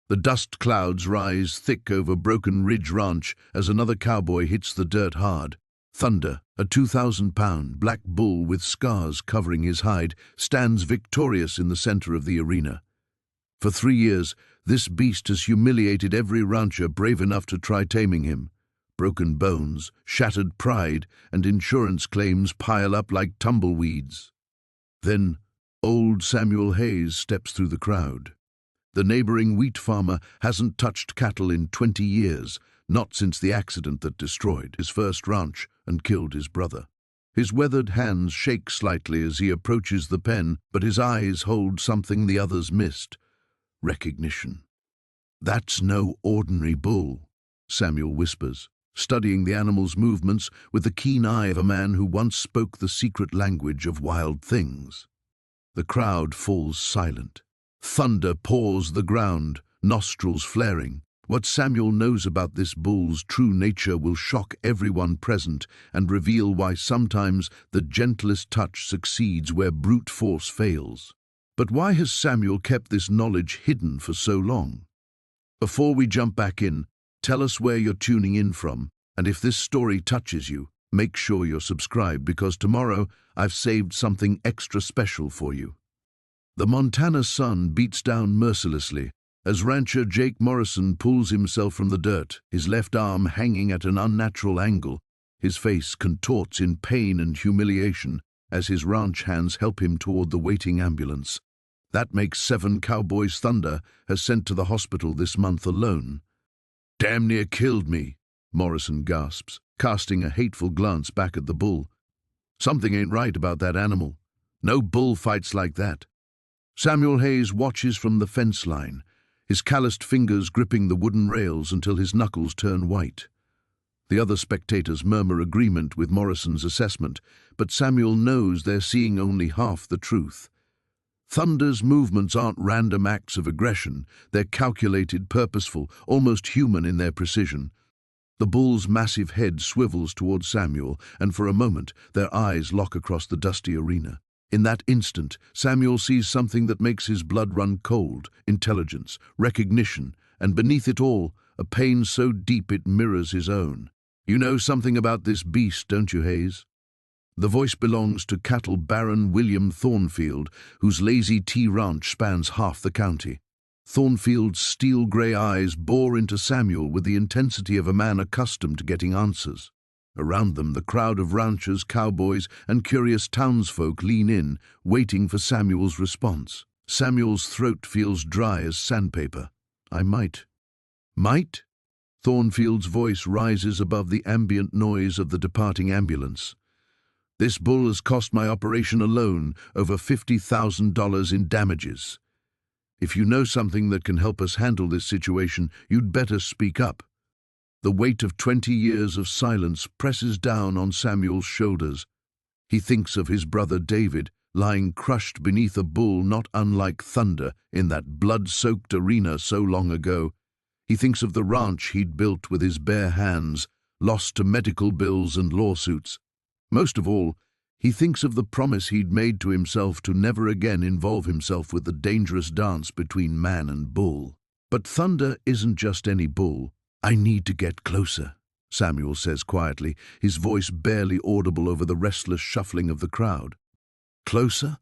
The dust clouds rise thick over Broken Ridge Ranch as another cowboy hits the dirt hard. Thunder, a 2,000-pound black bull with scars covering his hide, stands victorious in the center of the arena. For 3 years, this beast has humiliated every rancher brave enough to try taming him. Broken bones, shattered pride, and insurance claims pile up like tumbleweeds. Then, old Samuel Hayes steps through the crowd. The neighboring wheat farmer hasn't touched cattle in 20 years, not since the accident that destroyed his first ranch and killed his brother. His weathered hands shake slightly as he approaches the pen, but his eyes hold something the others missed: recognition. "That's no ordinary bull," Samuel whispers, studying the animal's movements with the keen eye of a man who once spoke the secret language of wild things. The crowd falls silent. Thunder paws the ground, nostrils flaring. What Samuel knows about this bull's true nature will shock everyone present and reveal why sometimes the gentlest touch succeeds where brute force fails. But why has Samuel kept this knowledge hidden for so long? Before we jump back in, tell us where you're tuning in from, and if this story touches you, make sure you're subscribed, because tomorrow I've saved something extra special for you. The Montana sun beats down mercilessly as rancher Jake Morrison pulls himself from the dirt, his left arm hanging at an unnatural angle. His face contorts in pain and humiliation as his ranch hands help him toward the waiting ambulance. That makes 7 cowboys Thunder has sent to the hospital this month alone. "Damn near killed me," Morrison gasps, casting a hateful glance back at the bull. "Something ain't right about that animal. No bull fights like that." Samuel Hayes watches from the fence line, his calloused fingers gripping the wooden rails until his knuckles turn white. The other spectators murmur agreement with Morrison's assessment, but Samuel knows they're seeing only half the truth. Thunder's movements aren't random acts of aggression. They're calculated, purposeful, almost human in their precision. The bull's massive head swivels towards Samuel, and for a moment their eyes lock across the dusty arena. In that instant, Samuel sees something that makes his blood run cold: intelligence, recognition, and beneath it all, a pain so deep it mirrors his own. "You know something about this beast, don't you, Hayes?" The voice belongs to cattle baron William Thornfield, whose Lazy T ranch spans half the county. Thornfield's steel-gray eyes bore into Samuel with the intensity of a man accustomed to getting answers. Around them, the crowd of ranchers, cowboys, and curious townsfolk lean in, waiting for Samuel's response. Samuel's throat feels dry as sandpaper. "I might." "Might?" Thornfield's voice rises above the ambient noise of the departing ambulance. "This bull has cost my operation alone over $50,000 in damages. If you know something that can help us handle this situation, you'd better speak up." The weight of 20 years of silence presses down on Samuel's shoulders. He thinks of his brother David, lying crushed beneath a bull not unlike Thunder in that blood-soaked arena so long ago. He thinks of the ranch he'd built with his bare hands, lost to medical bills and lawsuits. Most of all, he thinks of the promise he'd made to himself to never again involve himself with the dangerous dance between man and bull. But Thunder isn't just any bull. "I need to get closer," Samuel says quietly, his voice barely audible over the restless shuffling of the crowd. "Closer?"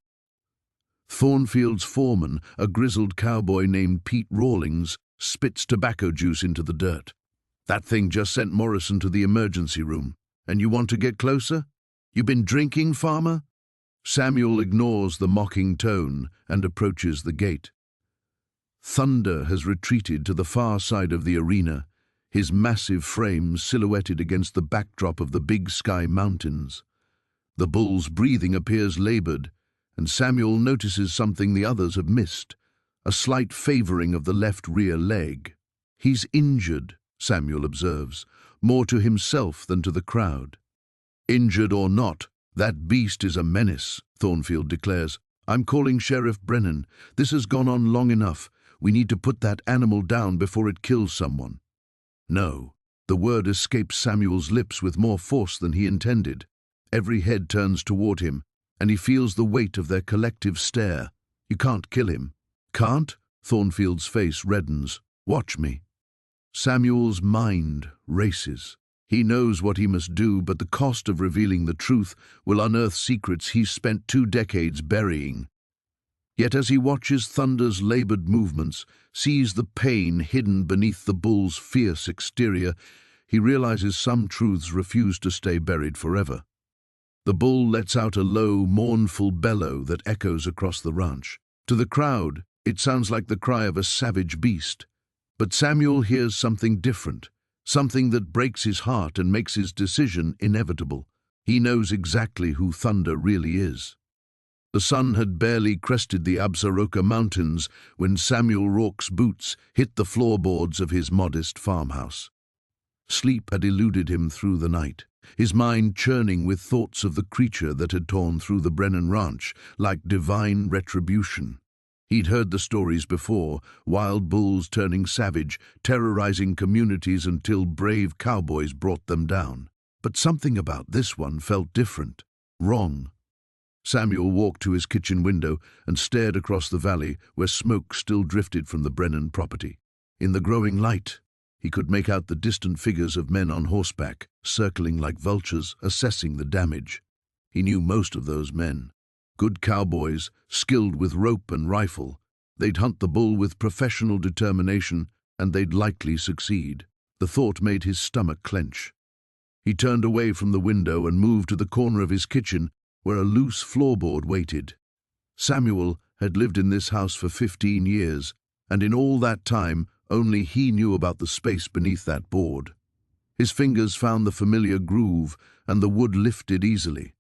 Thornfield's foreman, a grizzled cowboy named Pete Rawlings, spits tobacco juice into the dirt. "That thing just sent Morrison to the emergency room. And you want to get closer? You been drinking, farmer?" Samuel ignores the mocking tone and approaches the gate. Thunder has retreated to the far side of the arena, his massive frame silhouetted against the backdrop of the Big Sky Mountains. The bull's breathing appears labored, and Samuel notices something the others have missed: a slight favoring of the left rear leg. "He's injured," Samuel observes, more to himself than to the crowd. "Injured or not, that beast is a menace," Thornfield declares. "I'm calling Sheriff Brennan. This has gone on long enough. We need to put that animal down before it kills someone." "No." The word escapes Samuel's lips with more force than he intended. Every head turns toward him, and he feels the weight of their collective stare. "You can't kill him." "Can't?" Thornfield's face reddens. Watch me." Samuel's mind races. He knows what he must do, but the cost of revealing the truth will unearth secrets he's spent 2 decades burying. Yet as he watches Thunder's labored movements, sees the pain hidden beneath the bull's fierce exterior, he realizes some truths refuse to stay buried forever. The bull lets out a low, mournful bellow that echoes across the ranch. To the crowd, it sounds like the cry of a savage beast. But Samuel hears something different, something that breaks his heart and makes his decision inevitable. He knows exactly who Thunder really is. The sun had barely crested the Absaroka Mountains when Samuel Rourke's boots hit the floorboards of his modest farmhouse. Sleep had eluded him through the night, his mind churning with thoughts of the creature that had torn through the Brennan Ranch like divine retribution. He'd heard the stories before, wild bulls turning savage, terrorizing communities until brave cowboys brought them down. But something about this one felt different, wrong. Samuel walked to his kitchen window and stared across the valley where smoke still drifted from the Brennan property. In the growing light, he could make out the distant figures of men on horseback, circling like vultures, assessing the damage. He knew most of those men. Good cowboys, skilled with rope and rifle. They'd hunt the bull with professional determination, and they'd likely succeed. The thought made his stomach clench. He turned away from the window and moved to the corner of his kitchen, where a loose floorboard waited. Samuel had lived in this house for 15 years, and in all that time, only he knew about the space beneath that board. His fingers found the familiar groove, and the wood lifted easily.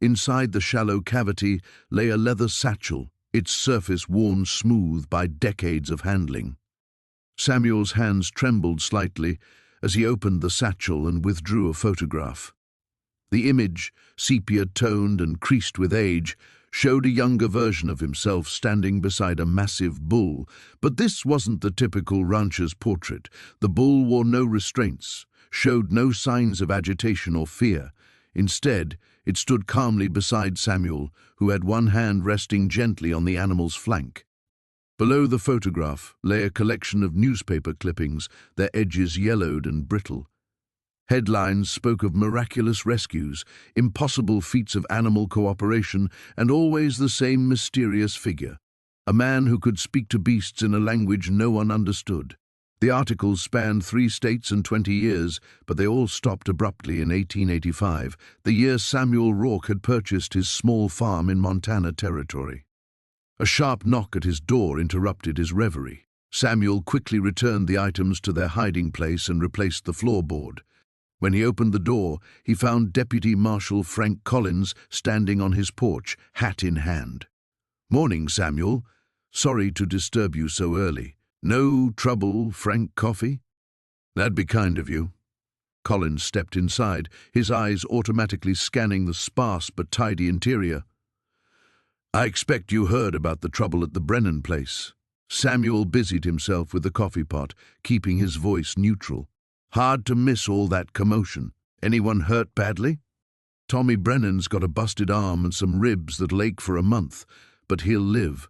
Inside the shallow cavity lay a leather satchel, its surface worn smooth by decades of handling. Samuel's hands trembled slightly as he opened the satchel and withdrew a photograph. The image, sepia-toned and creased with age, showed a younger version of himself standing beside a massive bull. But this wasn't the typical rancher's portrait. The bull wore no restraints, showed no signs of agitation or fear. Instead, it stood calmly beside Samuel, who had one hand resting gently on the animal's flank. Below the photograph lay a collection of newspaper clippings, their edges yellowed and brittle. Headlines spoke of miraculous rescues, impossible feats of animal cooperation, and always the same mysterious figure, a man who could speak to beasts in a language no one understood. The articles spanned 3 states and 20 years, but they all stopped abruptly in 1885, the year Samuel Rourke had purchased his small farm in Montana Territory. A sharp knock at his door interrupted his reverie. Samuel quickly returned the items to their hiding place and replaced the floorboard. When he opened the door, he found Deputy Marshal Frank Collins standing on his porch, hat in hand. "Morning, Samuel. Sorry to disturb you so early. No trouble, Frank Coffee?" "That'd be kind of you." Collins stepped inside, his eyes automatically scanning the sparse but tidy interior. "I expect you heard about the trouble at the Brennan place." Samuel busied himself with the coffee pot, keeping his voice neutral. "Hard to miss all that commotion. Anyone hurt badly?" "Tommy Brennan's got a busted arm and some ribs that'll ache for a month, but he'll live.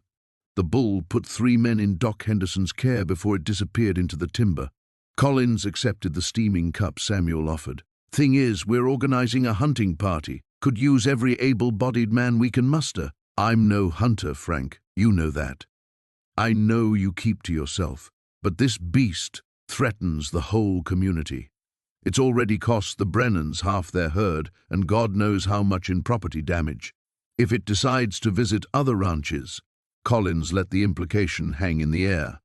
The bull put 3 men in Doc Henderson's care before it disappeared into the timber." Collins accepted the steaming cup Samuel offered. "Thing is, we're organizing a hunting party. Could use every able-bodied man we can muster." "I'm no hunter, Frank. You know that. I know you keep to yourself, but this beast threatens the whole community. It's already cost the Brennans half their herd, and God knows how much in property damage. If it decides to visit other ranches," Collins let the implication hang in the air.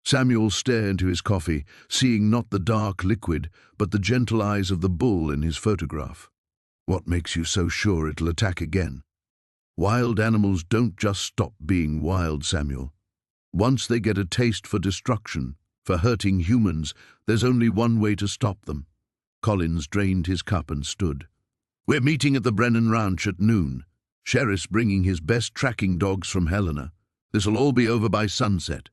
Samuel stared into his coffee, seeing not the dark liquid, but the gentle eyes of the bull in his photograph. "What makes you so sure it'll attack again?" "Wild animals don't just stop being wild, Samuel. Once they get a taste for destruction, for hurting humans, there's only one way to stop them." Collins drained his cup and stood. "We're meeting at the Brennan Ranch at noon. Sheriff's bringing his best tracking dogs from Helena. This'll all be over by sunset."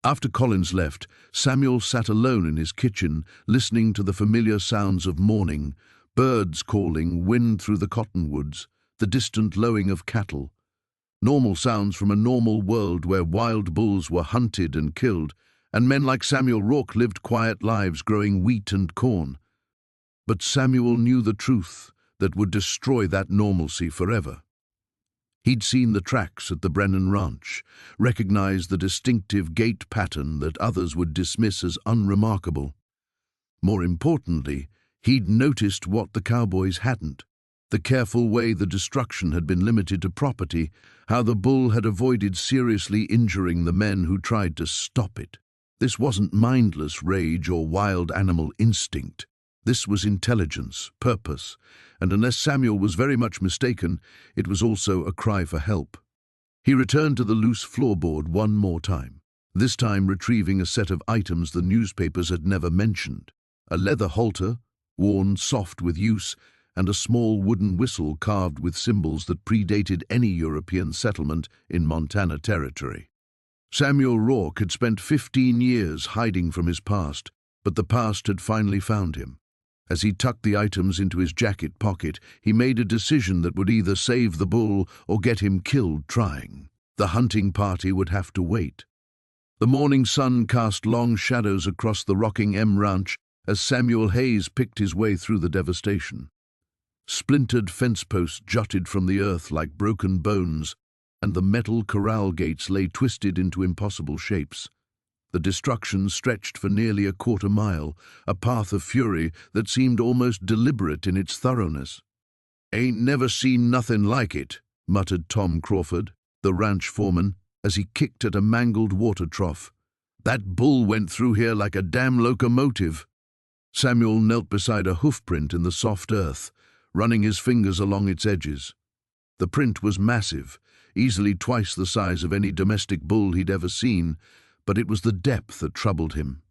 After Collins left, Samuel sat alone in his kitchen, listening to the familiar sounds of morning, birds calling, wind through the cottonwoods, the distant lowing of cattle. Normal sounds from a normal world where wild bulls were hunted and killed, and men like Samuel Rourke lived quiet lives growing wheat and corn. But Samuel knew the truth that would destroy that normalcy forever. He'd seen the tracks at the Brennan Ranch, recognized the distinctive gait pattern that others would dismiss as unremarkable. More importantly, he'd noticed what the cowboys hadn't: the careful way the destruction had been limited to property, how the bull had avoided seriously injuring the men who tried to stop it. This wasn't mindless rage or wild animal instinct. This was intelligence, purpose, and unless Samuel was very much mistaken, it was also a cry for help. He returned to the loose floorboard one more time, this time retrieving a set of items the newspapers had never mentioned: a leather halter, worn soft with use, and a small wooden whistle carved with symbols that predated any European settlement in Montana Territory. Samuel Rourke had spent 15 years hiding from his past, but the past had finally found him. As he tucked the items into his jacket pocket, he made a decision that would either save the bull or get him killed trying. The hunting party would have to wait. The morning sun cast long shadows across the rocking M Ranch as Samuel Hayes picked his way through the devastation. Splintered fence posts jutted from the earth like broken bones, and the metal corral gates lay twisted into impossible shapes. The destruction stretched for nearly a quarter-mile, a path of fury that seemed almost deliberate in its thoroughness. "Ain't never seen nothing like it," muttered Tom Crawford, the ranch foreman, as he kicked at a mangled water trough. "That bull went through here like a damn locomotive." Samuel knelt beside a hoofprint in the soft earth, running his fingers along its edges. The print was massive, easily twice the size of any domestic bull he'd ever seen, but it was the depth that troubled him.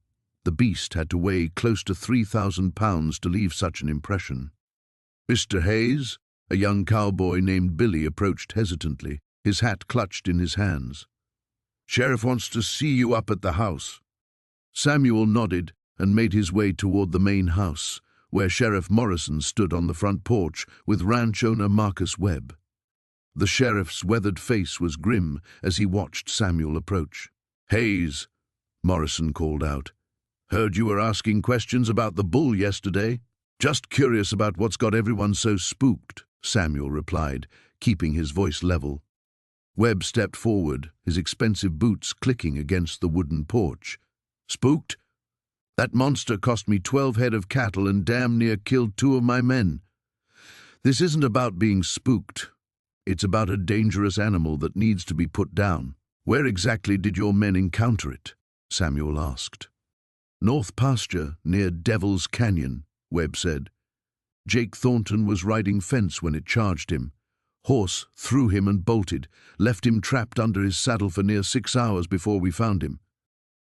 The beast had to weigh close to 3,000 pounds to leave such an impression. "Mr. Hayes?" A young cowboy named Billy approached hesitantly, his hat clutched in his hands. "Sheriff wants to see you up at the house." Samuel nodded and made his way toward the main house, where Sheriff Morrison stood on the front porch with ranch owner Marcus Webb. The sheriff's weathered face was grim as he watched Samuel approach. "Hayes," Morrison called out, "heard you were asking questions about the bull yesterday." "Just curious about what's got everyone so spooked," Samuel replied, keeping his voice level. Webb stepped forward, his expensive boots clicking against the wooden porch. "Spooked? That monster cost me 12 head of cattle and damn near killed 2 of my men. This isn't about being spooked. It's about a dangerous animal that needs to be put down." "Where exactly did your men encounter it?" Samuel asked. "North pasture, near Devil's Canyon," Webb said. "Jake Thornton was riding fence when it charged him. Horse threw him and bolted, left him trapped under his saddle for near 6 hours before we found him."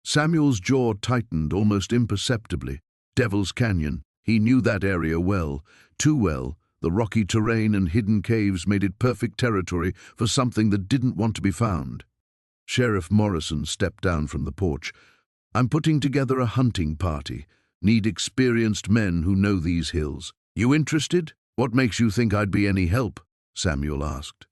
Samuel's jaw tightened almost imperceptibly. Devil's Canyon. He knew that area well, too well. The rocky terrain and hidden caves made it perfect territory for something that didn't want to be found. Sheriff Morrison stepped down from the porch. "I'm putting together a hunting party. Need experienced men who know these hills. You interested? What makes you think I'd be any help?" Samuel asked.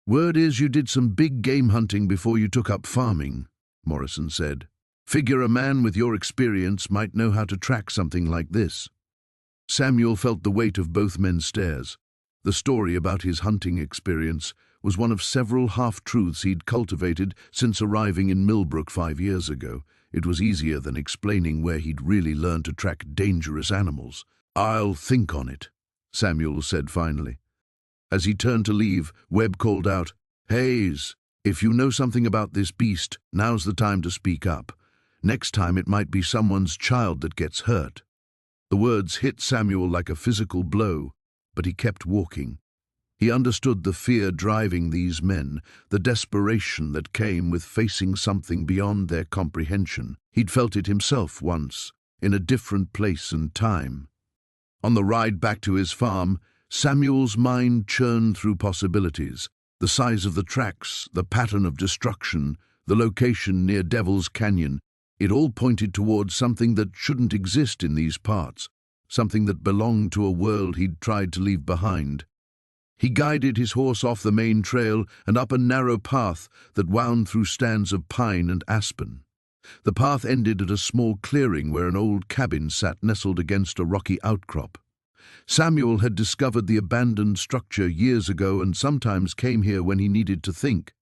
"Word is you did some big game hunting before you took up farming," Morrison said. "Figure a man with your experience might know how to track something like this." Samuel felt the weight of both men's stares. The story about his hunting experience was one of several half-truths he'd cultivated since arriving in Millbrook 5 years ago. It was easier than explaining where he'd really learned to track dangerous animals. "I'll think on it," Samuel said finally. As he turned to leave, Webb called out, "Hayes, if you know something about this beast, now's the time to speak up. Next time it might be someone's child that gets hurt." The words hit Samuel like a physical blow, but he kept walking. He understood the fear driving these men, the desperation that came with facing something beyond their comprehension. He'd felt it himself once, in a different place and time. On the ride back to his farm, Samuel's mind churned through possibilities. The size of the tracks, the pattern of destruction, the location near Devil's Canyon, it all pointed towards something that shouldn't exist in these parts, something that belonged to a world he'd tried to leave behind. He guided his horse off the main trail and up a narrow path that wound through stands of pine and aspen. The path ended at a small clearing where an old cabin sat nestled against a rocky outcrop. Samuel had discovered the abandoned structure years ago and sometimes came here when he needed to think.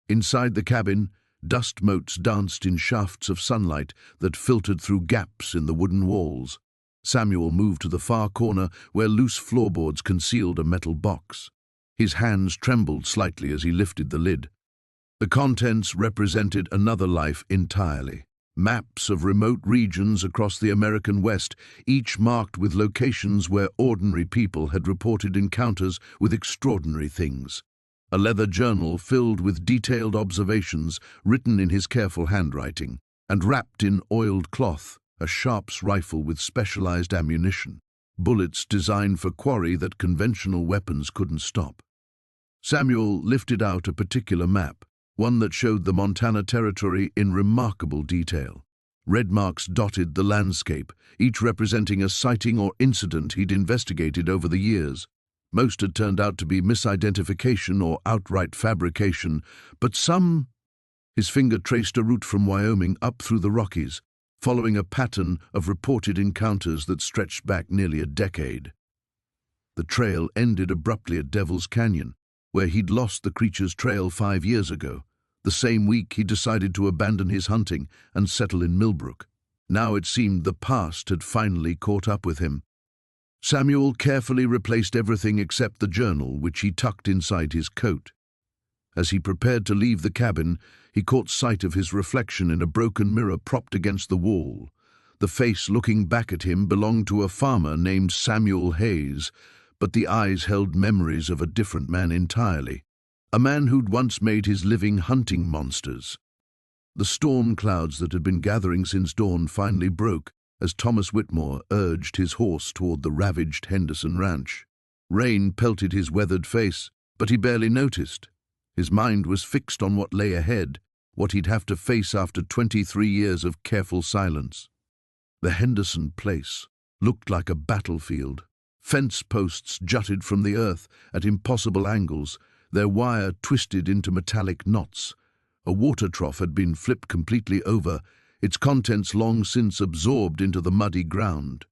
Inside the cabin, dust motes danced in shafts of sunlight that filtered through gaps in the wooden walls. Samuel moved to the far corner where loose floorboards concealed a metal box. His hands trembled slightly as he lifted the lid. The contents represented another life entirely. Maps of remote regions across the American West, each marked with locations where ordinary people had reported encounters with extraordinary things. A leather journal filled with detailed observations written in his careful handwriting, and wrapped in oiled cloth, a Sharps rifle with specialized ammunition, bullets designed for quarry that conventional weapons couldn't stop. Samuel lifted out a particular map, one that showed the Montana Territory in remarkable detail. Red marks dotted the landscape, each representing a sighting or incident he'd investigated over the years. Most had turned out to be misidentification or outright fabrication, but some... His finger traced a route from Wyoming up through the Rockies, following a pattern of reported encounters that stretched back nearly a decade. The trail ended abruptly at Devil's Canyon, where he'd lost the creature's trail 5 years ago. The same week he decided to abandon his hunting and settle in Millbrook. Now it seemed the past had finally caught up with him. Samuel carefully replaced everything except the journal, which he tucked inside his coat. As he prepared to leave the cabin, he caught sight of his reflection in a broken mirror propped against the wall. The face looking back at him belonged to a farmer named Samuel Hayes, but the eyes held memories of a different man entirely. A man who'd once made his living hunting monsters. The storm clouds that had been gathering since dawn finally broke as Thomas Whitmore urged his horse toward the ravaged Henderson ranch. Rain pelted his weathered face, but he barely noticed. His mind was fixed on what lay ahead, what he'd have to face after 23 years of careful silence. The Henderson place looked like a battlefield. Fence posts jutted from the earth at impossible angles, their wire twisted into metallic knots. A water trough had been flipped completely over, its contents long since absorbed into the muddy ground.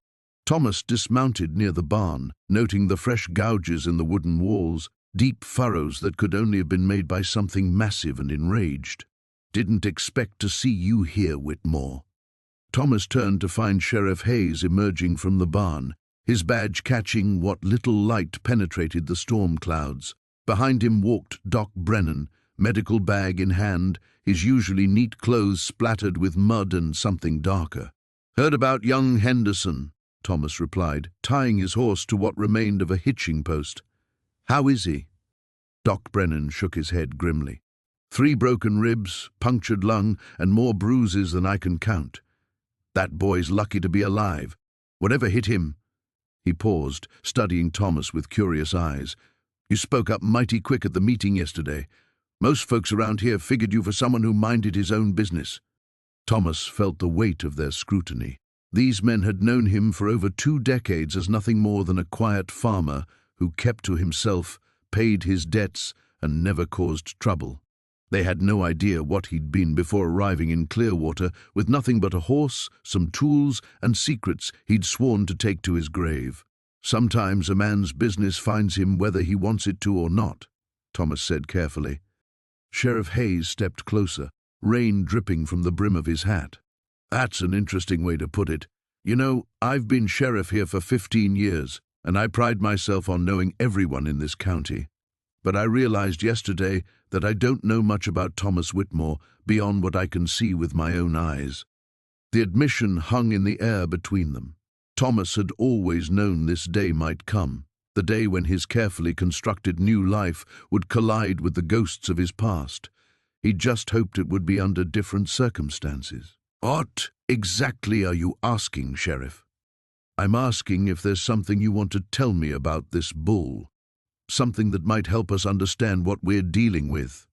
Thomas dismounted near the barn, noting the fresh gouges in the wooden walls, deep furrows that could only have been made by something massive and enraged. "Didn't expect to see you here, Whitmore." Thomas turned to find Sheriff Hayes emerging from the barn, his badge catching what little light penetrated the storm clouds. Behind him walked Doc Brennan, medical bag in hand, his usually neat clothes splattered with mud and something darker. "Heard about young Henderson," Thomas replied, tying his horse to what remained of a hitching post. "How is he?" Doc Brennan shook his head grimly. 3 broken ribs, punctured lung, and more bruises than I can count. That boy's lucky to be alive. Whatever hit him?" He paused, studying Thomas with curious eyes. "You spoke up mighty quick at the meeting yesterday. Most folks around here figured you for someone who minded his own business." Thomas felt the weight of their scrutiny. These men had known him for over 2 decades as nothing more than a quiet farmer who kept to himself, paid his debts, and never caused trouble. They had no idea what he'd been before arriving in Clearwater with nothing but a horse, some tools, and secrets he'd sworn to take to his grave. "Sometimes a man's business finds him whether he wants it to or not," Thomas said carefully. Sheriff Hayes stepped closer, rain dripping from the brim of his hat. "That's an interesting way to put it. You know, I've been sheriff here for 15 years, and I pride myself on knowing everyone in this county. But I realized yesterday that I don't know much about Thomas Whitmore beyond what I can see with my own eyes." The admission hung in the air between them. Thomas had always known this day might come, the day when his carefully constructed new life would collide with the ghosts of his past. He just hoped it would be under different circumstances. "What exactly are you asking, Sheriff?" "I'm asking if there's something you want to tell me about this bull. Something that might help us understand what we're dealing with."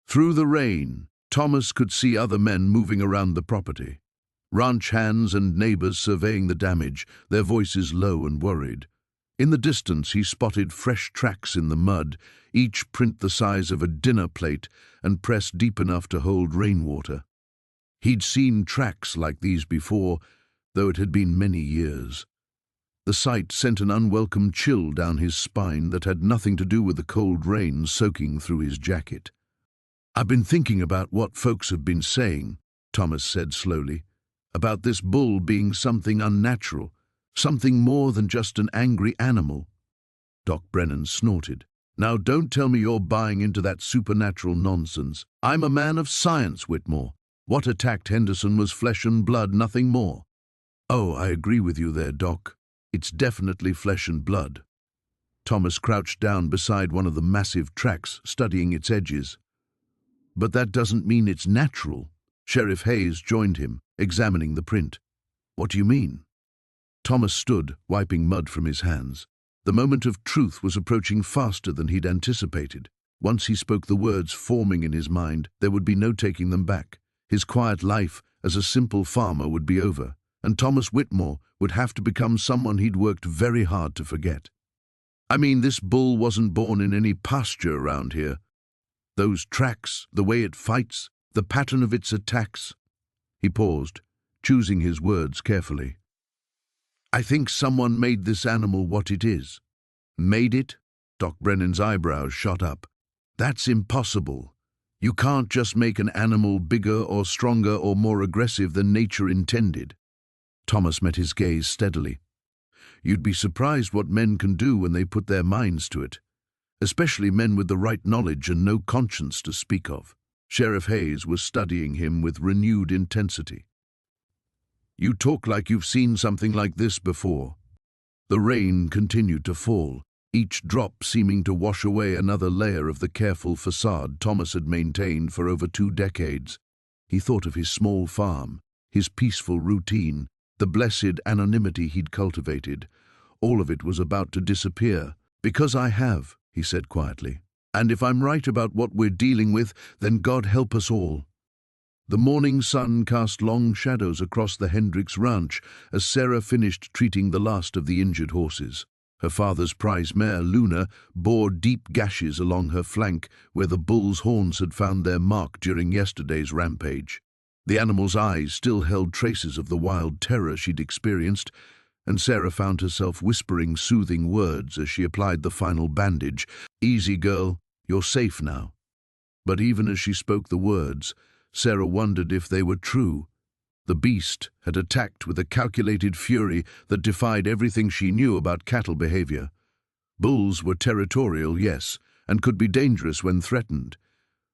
Through the rain, Thomas could see other men moving around the property. Ranch hands and neighbors surveying the damage, their voices low and worried. In the distance he spotted fresh tracks in the mud, each print the size of a dinner plate and pressed deep enough to hold rainwater. He'd seen tracks like these before, though it had been many years. The sight sent an unwelcome chill down his spine that had nothing to do with the cold rain soaking through his jacket. "I've been thinking about what folks have been saying," Thomas said slowly, "about this bull being something unnatural, something more than just an angry animal." Doc Brennan snorted. "Now don't tell me you're buying into that supernatural nonsense. I'm a man of science, Whitmore. What attacked Henderson was flesh and blood, nothing more." "Oh, I agree with you there, Doc. It's definitely flesh and blood." Thomas crouched down beside one of the massive tracks, studying its edges. "But that doesn't mean it's natural." Sheriff Hayes joined him, examining the print. "What do you mean?" Thomas stood, wiping mud from his hands. The moment of truth was approaching faster than he'd anticipated. Once he spoke the words forming in his mind, there would be no taking them back. His quiet life as a simple farmer would be over, and Thomas Whitmore would have to become someone he'd worked very hard to forget. "I mean, this bull wasn't born in any pasture around here. Those tracks, the way it fights, the pattern of its attacks." He paused, choosing his words carefully. "I think someone made this animal what it is." "Made it?" Doc Brennan's eyebrows shot up. "That's impossible. You can't just make an animal bigger or stronger or more aggressive than nature intended." Thomas met his gaze steadily. "You'd be surprised what men can do when they put their minds to it, especially men with the right knowledge and no conscience to speak of." Sheriff Hayes was studying him with renewed intensity. "You talk like you've seen something like this before." The rain continued to fall, each drop seeming to wash away another layer of the careful facade Thomas had maintained for over 2 decades. He thought of his small farm, his peaceful routine, the blessed anonymity he'd cultivated. All of it was about to disappear. "Because I have," he said quietly. "And if I'm right about what we're dealing with, then God help us all." The morning sun cast long shadows across the Hendricks ranch as Sarah finished treating the last of the injured horses. Her father's prize mare, Luna, bore deep gashes along her flank where the bull's horns had found their mark during yesterday's rampage. The animal's eyes still held traces of the wild terror she'd experienced, and Sarah found herself whispering soothing words as she applied the final bandage. "Easy, girl, you're safe now." But even as she spoke the words, Sarah wondered if they were true. The beast had attacked with a calculated fury that defied everything she knew about cattle behavior. Bulls were territorial, yes, and could be dangerous when threatened.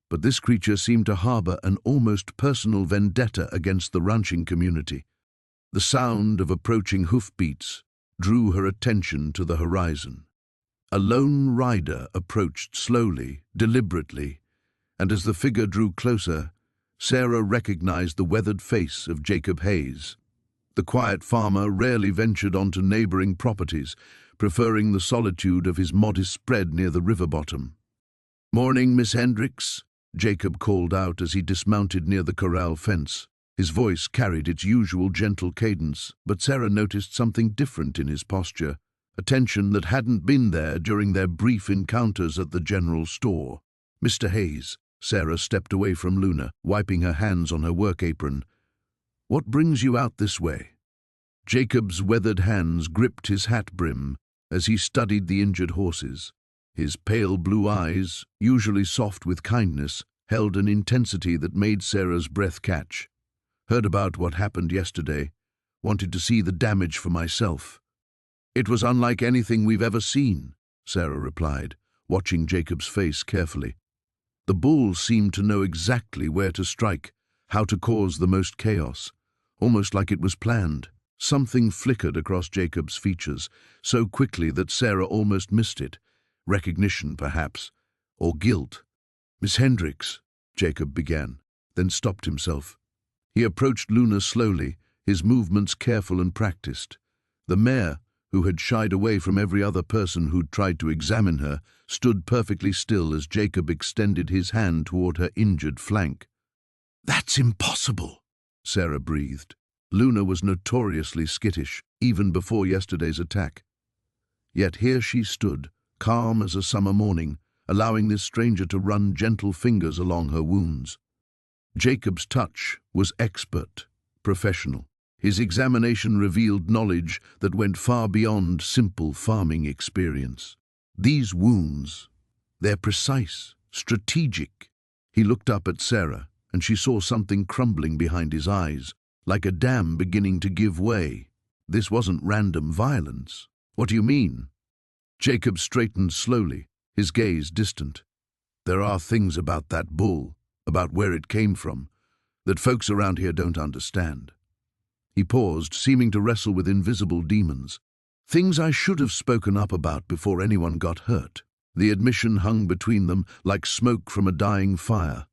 But this creature seemed to harbor an almost personal vendetta against the ranching community. The sound of approaching hoofbeats drew her attention to the horizon. A lone rider approached slowly, deliberately, and as the figure drew closer, Sarah recognized the weathered face of Jacob Hayes. The quiet farmer rarely ventured onto neighboring properties, preferring the solitude of his modest spread near the river bottom. "Morning, Miss Hendricks," Jacob called out as he dismounted near the corral fence. His voice carried its usual gentle cadence, but Sarah noticed something different in his posture, a tension that hadn't been there during their brief encounters at the general store. "Mr. Hayes," Sarah stepped away from Luna, wiping her hands on her work apron. "What brings you out this way?" Jacob's weathered hands gripped his hat brim as he studied the injured horses. His pale blue eyes, usually soft with kindness, held an intensity that made Sarah's breath catch. "Heard about what happened yesterday. Wanted to see the damage for myself." "It was unlike anything we've ever seen," Sarah replied, watching Jacob's face carefully. The bull seemed to know exactly where to strike, how to cause the most chaos, almost like it was planned. Something flickered across Jacob's features, so quickly that Sarah almost missed it. Recognition, perhaps, or guilt. "Miss Hendricks," Jacob began, then stopped himself. He approached Luna slowly, his movements careful and practiced. The mare, who had shied away from every other person who'd tried to examine her, stood perfectly still as Jacob extended his hand toward her injured flank. "That's impossible," Sarah breathed. Luna was notoriously skittish, even before yesterday's attack. Yet here she stood, calm as a summer morning, allowing this stranger to run gentle fingers along her wounds. Jacob's touch was expert, professional. His examination revealed knowledge that went far beyond simple farming experience. These wounds, they're precise, strategic. He looked up at Sarah, and she saw something crumbling behind his eyes, like a dam beginning to give way. This wasn't random violence. What do you mean? Jacob straightened slowly, his gaze distant. There are things about that bull, about where it came from, that folks around here don't understand. He paused, seeming to wrestle with invisible demons. Things I should have spoken up about before anyone got hurt. The admission hung between them like smoke from a dying fire.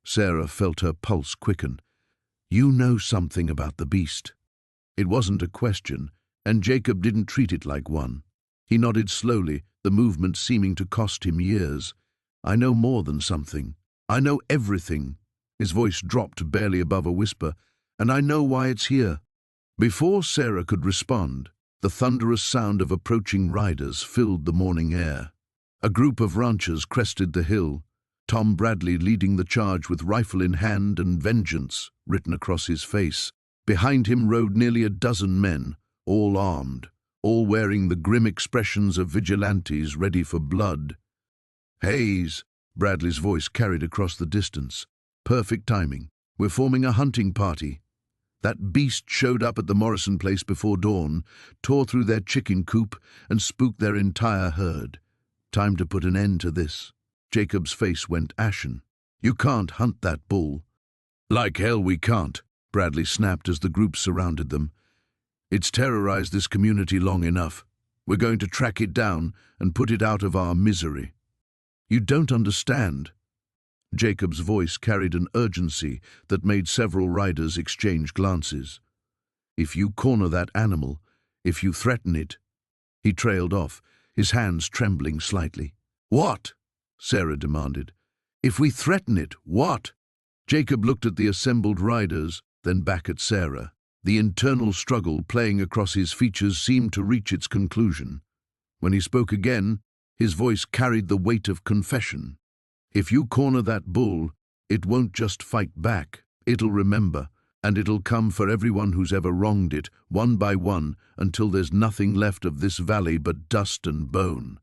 Sarah felt her pulse quicken. You know something about the beast. It wasn't a question, and Jacob didn't treat it like one. He nodded slowly, the movement seeming to cost him years. I know more than something. I know everything. His voice dropped barely above a whisper, and I know why it's here. Before Sarah could respond, the thunderous sound of approaching riders filled the morning air. A group of ranchers crested the hill, Tom Bradley leading the charge with rifle in hand and vengeance written across his face. Behind him rode nearly a dozen men, all armed, all wearing the grim expressions of vigilantes ready for blood. Hayes, Bradley's voice carried across the distance. Perfect timing. We're forming a hunting party. That beast showed up at the Morrison place before dawn, tore through their chicken coop, and spooked their entire herd. Time to put an end to this. Jacob's face went ashen. You can't hunt that bull. Like hell we can't, Bradley snapped as the group surrounded them. It's terrorized this community long enough. We're going to track it down and put it out of our misery. You don't understand. Jacob's voice carried an urgency that made several riders exchange glances. If you corner that animal, if you threaten it... He trailed off, his hands trembling slightly. What? Sarah demanded. If we threaten it, what? Jacob looked at the assembled riders, then back at Sarah. The internal struggle playing across his features seemed to reach its conclusion. When he spoke again, his voice carried the weight of confession. If you corner that bull, it won't just fight back. It'll remember, and it'll come for everyone who's ever wronged it, one by one, until there's nothing left of this valley but dust and bone.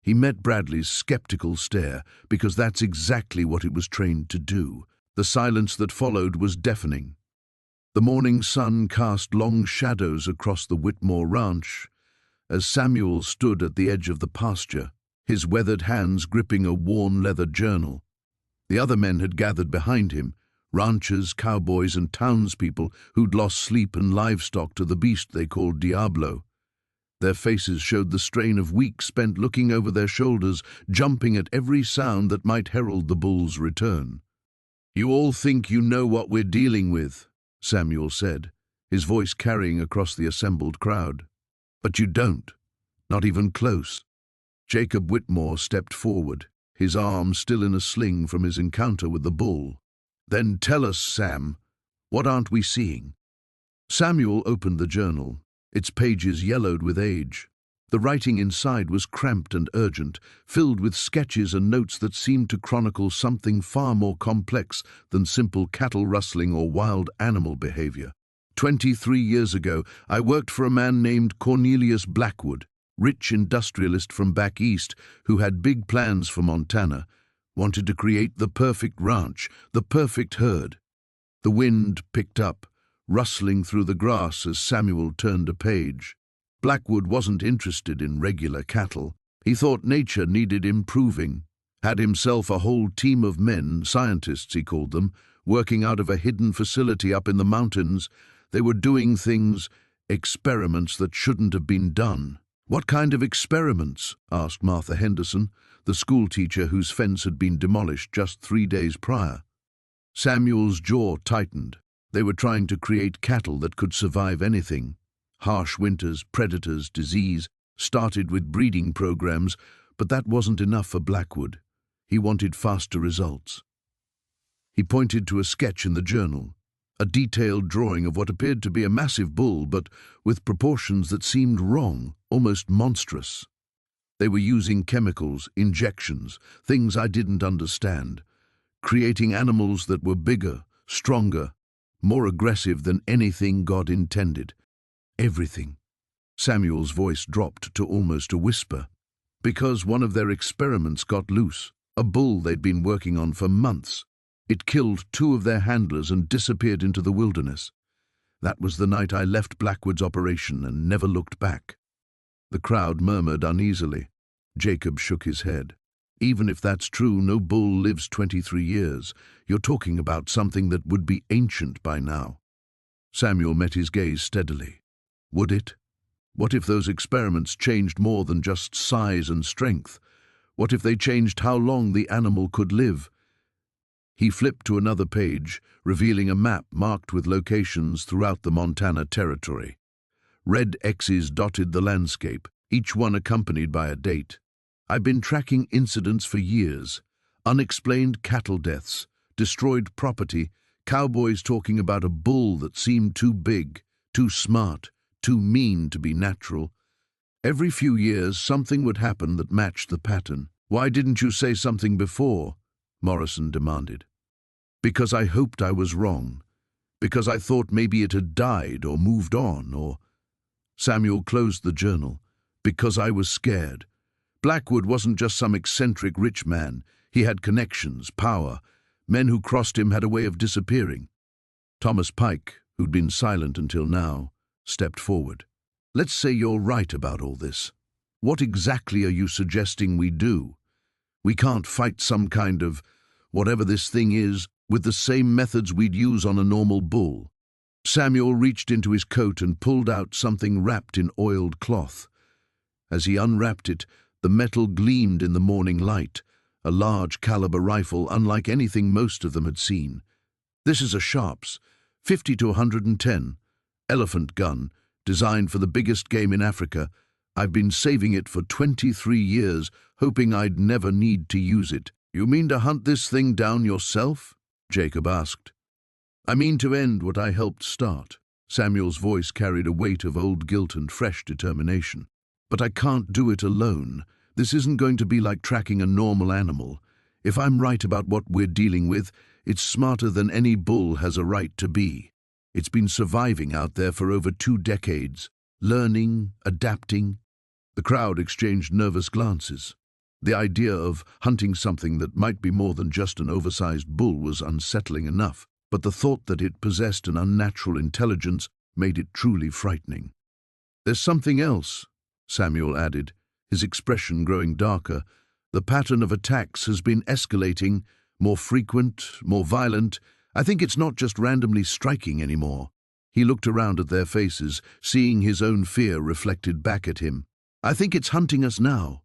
He met Bradley's skeptical stare, because that's exactly what it was trained to do. The silence that followed was deafening. The morning sun cast long shadows across the Whitmore ranch as Samuel stood at the edge of the pasture, his weathered hands gripping a worn leather journal. The other men had gathered behind him, ranchers, cowboys, and townspeople who'd lost sleep and livestock to the beast they called Diablo. Their faces showed the strain of weeks spent looking over their shoulders, jumping at every sound that might herald the bull's return. You all think you know what we're dealing with, Samuel said, his voice carrying across the assembled crowd. But you don't, not even close. Jacob Whitmore stepped forward, his arm still in a sling from his encounter with the bull. Then tell us, Sam, what aren't we seeing? Samuel opened the journal, its pages yellowed with age. The writing inside was cramped and urgent, filled with sketches and notes that seemed to chronicle something far more complex than simple cattle rustling or wild animal behavior. 23 years ago, I worked for a man named Cornelius Blackwood, rich industrialist from back east who had big plans for Montana, wanted to create the perfect ranch, the perfect herd. The wind picked up, rustling through the grass as Samuel turned a page. Blackwood wasn't interested in regular cattle. He thought nature needed improving, had himself a whole team of men, scientists he called them, working out of a hidden facility up in the mountains. They were doing things, experiments that shouldn't have been done. What kind of experiments? Asked Martha Henderson, the schoolteacher whose fence had been demolished just 3 days prior. Samuel's jaw tightened. They were trying to create cattle that could survive anything. Harsh winters, predators, disease, started with breeding programs, but that wasn't enough for Blackwood. He wanted faster results. He pointed to a sketch in the journal, a detailed drawing of what appeared to be a massive bull, but with proportions that seemed wrong, almost monstrous. They were using chemicals, injections, things I didn't understand. creating animals that were bigger, stronger, more aggressive than anything God intended. Everything. Samuel's voice dropped to almost a whisper. Because one of their experiments got loose, a bull they'd been working on for months. It killed 2 of their handlers and disappeared into the wilderness. That was the night I left Blackwood's operation and never looked back. The crowd murmured uneasily. Jacob shook his head. Even if that's true, no bull lives 23 years. You're talking about something that would be ancient by now. Samuel met his gaze steadily. Would it? What if those experiments changed more than just size and strength? What if they changed how long the animal could live? He flipped to another page, revealing a map marked with locations throughout the Montana Territory. Red X's dotted the landscape, each one accompanied by a date. I've been tracking incidents for years. Unexplained cattle deaths, destroyed property, cowboys talking about a bull that seemed too big, too smart, too mean to be natural. Every few years, something would happen that matched the pattern. Why didn't you say something before? Morrison demanded. Because I hoped I was wrong. Because I thought maybe it had died or moved on or... Samuel closed the journal. Because I was scared. Blackwood wasn't just some eccentric rich man. He had connections, power. Men who crossed him had a way of disappearing. Thomas Pike, who'd been silent until now, stepped forward. Let's say you're right about all this. What exactly are you suggesting we do? We can't fight some kind of, whatever this thing is, with the same methods we'd use on a normal bull. Samuel reached into his coat and pulled out something wrapped in oiled cloth. As he unwrapped it, the metal gleamed in the morning light, a large caliber rifle unlike anything most of them had seen. This is a Sharps, 50 to 110, elephant gun, designed for the biggest game in Africa. I've been saving it for 23 years, hoping I'd never need to use it. You mean to hunt this thing down yourself? Jacob asked. I mean to end what I helped start. Samuel's voice carried a weight of old guilt and fresh determination. But I can't do it alone. This isn't going to be like tracking a normal animal. If I'm right about what we're dealing with, it's smarter than any bull has a right to be. It's been surviving out there for over 2 decades, learning, adapting. The crowd exchanged nervous glances. The idea of hunting something that might be more than just an oversized bull was unsettling enough, but the thought that it possessed an unnatural intelligence made it truly frightening. There's something else, Samuel added, his expression growing darker. The pattern of attacks has been escalating, more frequent, more violent. I think it's not just randomly striking anymore. He looked around at their faces, seeing his own fear reflected back at him. I think it's hunting us now.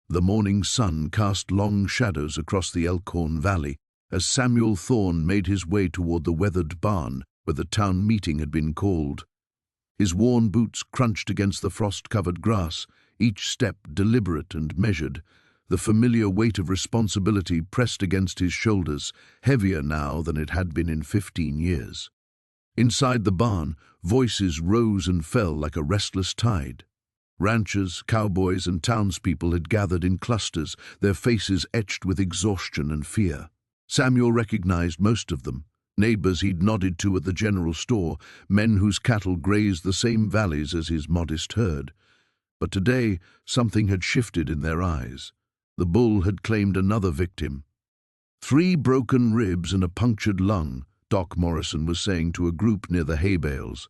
The morning sun cast long shadows across the Elkhorn Valley as Samuel Thorne made his way toward the weathered barn where the town meeting had been called. His worn boots crunched against the frost-covered grass, each step deliberate and measured. The familiar weight of responsibility pressed against his shoulders, heavier now than it had been in 15 years. Inside the barn, voices rose and fell like a restless tide. Ranchers, cowboys, and townspeople had gathered in clusters, their faces etched with exhaustion and fear. Samuel recognized most of them, neighbors he'd nodded to at the general store, men whose cattle grazed the same valleys as his modest herd. But today, something had shifted in their eyes. The bull had claimed another victim. 3 broken ribs and a punctured lung, Doc Morrison was saying to a group near the hay bales.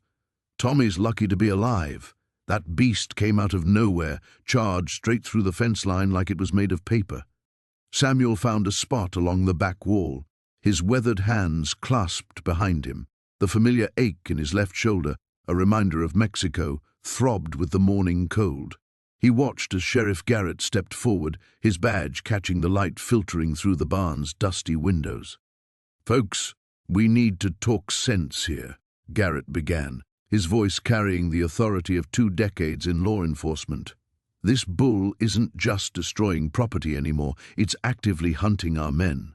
Tommy's lucky to be alive. That beast came out of nowhere, charged straight through the fence line like it was made of paper. Samuel found a spot along the back wall, his weathered hands clasped behind him. The familiar ache in his left shoulder, a reminder of Mexico, throbbed with the morning cold. He watched as Sheriff Garrett stepped forward, his badge catching the light filtering through the barn's dusty windows. "Folks, we need to talk sense here," Garrett began, his voice carrying the authority of 2 decades in law enforcement. "This bull isn't just destroying property anymore, it's actively hunting our men."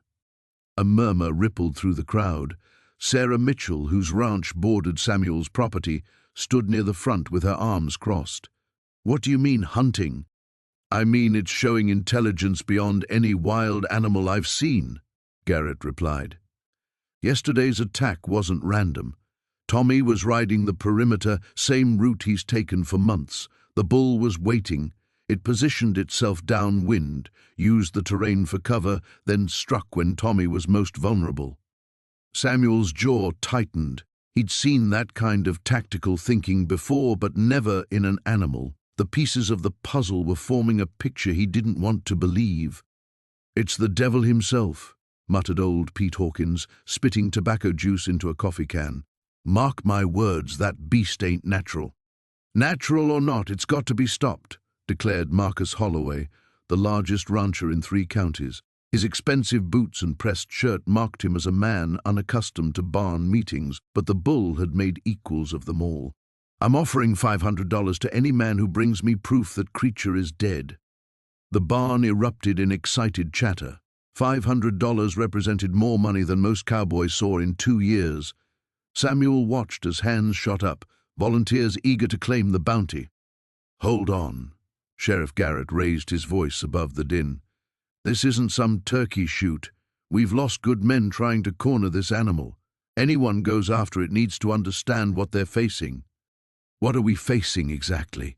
A murmur rippled through the crowd. Sarah Mitchell, whose ranch bordered Samuel's property, stood near the front with her arms crossed. "What do you mean, hunting?" "I mean it's showing intelligence beyond any wild animal I've seen." Garrett replied. Yesterday's attack wasn't random. Tommy was riding the perimeter, same route he's taken for months. The bull was waiting. It positioned itself downwind, used the terrain for cover, then struck when Tommy was most vulnerable. Samuel's jaw tightened. He'd seen that kind of tactical thinking before, but never in an animal. The pieces of the puzzle were forming a picture he didn't want to believe. "It's the devil himself," muttered old Pete Hawkins, spitting tobacco juice into a coffee can. "Mark my words, that beast ain't natural." "Natural or not, it's got to be stopped," declared Marcus Holloway, the largest rancher in 3 counties. His expensive boots and pressed shirt marked him as a man unaccustomed to barn meetings, but the bull had made equals of them all. "I'm offering $500 to any man who brings me proof that creature is dead." The barn erupted in excited chatter. $500 represented more money than most cowboys saw in 2 years. Samuel watched as hands shot up, volunteers eager to claim the bounty. "Hold on." Sheriff Garrett raised his voice above the din. "This isn't some turkey shoot. We've lost good men trying to corner this animal. Anyone goes after it needs to understand what they're facing." "What are we facing exactly?"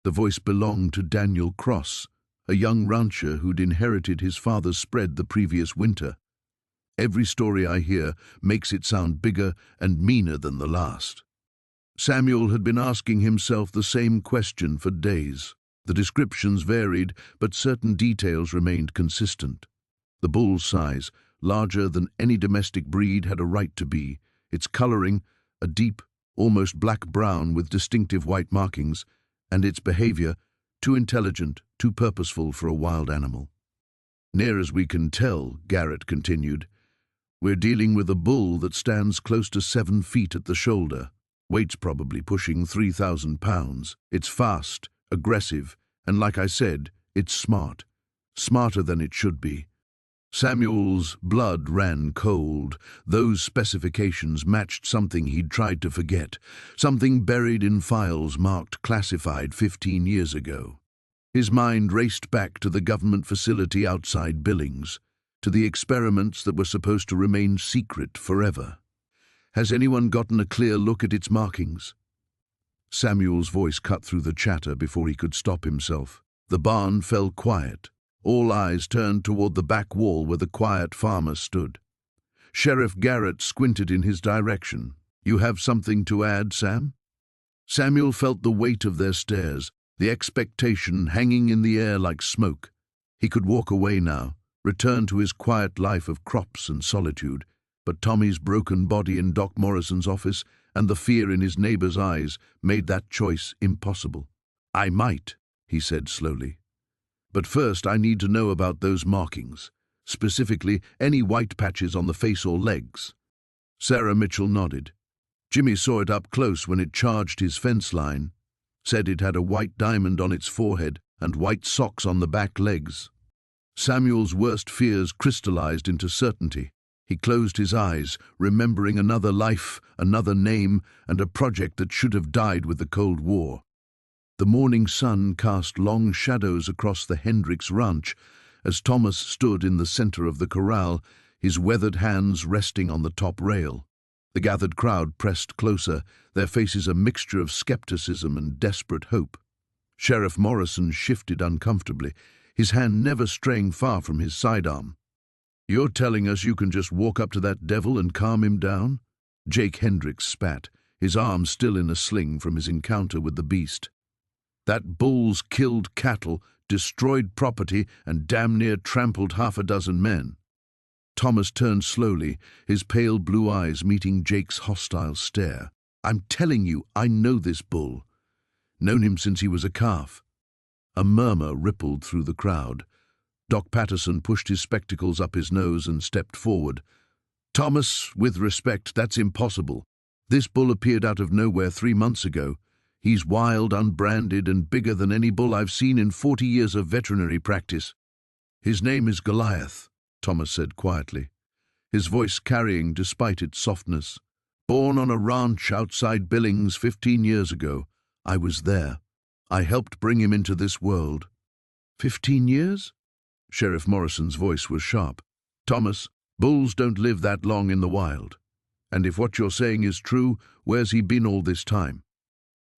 The voice belonged to Daniel Cross, a young rancher who'd inherited his father's spread the previous winter. "Every story I hear makes it sound bigger and meaner than the last." Samuel had been asking himself the same question for days. The descriptions varied, but certain details remained consistent. The bull's size, larger than any domestic breed had a right to be, its coloring, a deep, almost black-brown with distinctive white markings, and its behavior, too intelligent, too purposeful for a wild animal. "Near as we can tell," Garrett continued, "we're dealing with a bull that stands close to 7 feet at the shoulder. Weight's probably pushing 3,000 pounds. It's fast, aggressive, and like I said, it's smart. Smarter than it should be." Samuel's blood ran cold. Those specifications matched something he'd tried to forget, something buried in files marked classified 15 years ago. His mind raced back to the government facility outside Billings, to the experiments that were supposed to remain secret forever. "Has anyone gotten a clear look at its markings?" Samuel's voice cut through the chatter before he could stop himself. The barn fell quiet. All eyes turned toward the back wall where the quiet farmer stood. Sheriff Garrett squinted in his direction. "You have something to add, Sam?" Samuel felt the weight of their stares, the expectation hanging in the air like smoke. He could walk away now, return to his quiet life of crops and solitude, but Tommy's broken body in Doc Morrison's office and the fear in his neighbor's eyes made that choice impossible. "I might," he said slowly. "But first I need to know about those markings, specifically any white patches on the face or legs." Sarah Mitchell nodded. "Jimmy saw it up close when it charged his fence line. Said it had a white diamond on its forehead and white socks on the back legs." Samuel's worst fears crystallized into certainty. He closed his eyes, remembering another life, another name, and a project that should have died with the Cold War. The morning sun cast long shadows across the Hendricks ranch as Thomas stood in the center of the corral, his weathered hands resting on the top rail. The gathered crowd pressed closer, their faces a mixture of skepticism and desperate hope. Sheriff Morrison shifted uncomfortably, his hand never straying far from his sidearm. "You're telling us you can just walk up to that devil and calm him down?" Jake Hendricks spat, his arm still in a sling from his encounter with the beast. "That bull's killed cattle, destroyed property, and damn near trampled 6 men." Thomas turned slowly, his pale blue eyes meeting Jake's hostile stare. "I'm telling you, I know this bull. Known him since he was a calf." A murmur rippled through the crowd. Doc Patterson pushed his spectacles up his nose and stepped forward. "Thomas, with respect, that's impossible. This bull appeared out of nowhere 3 months ago. He's wild, unbranded, and bigger than any bull I've seen in 40 years of veterinary practice." "His name is Goliath," Thomas said quietly, his voice carrying despite its softness. "Born on a ranch outside Billings 15 years ago. I was there. I helped bring him into this world." 15 years? Sheriff Morrison's voice was sharp. "Thomas, Bulls don't live that long in the wild. And if what you're saying is true, where's he been all this time?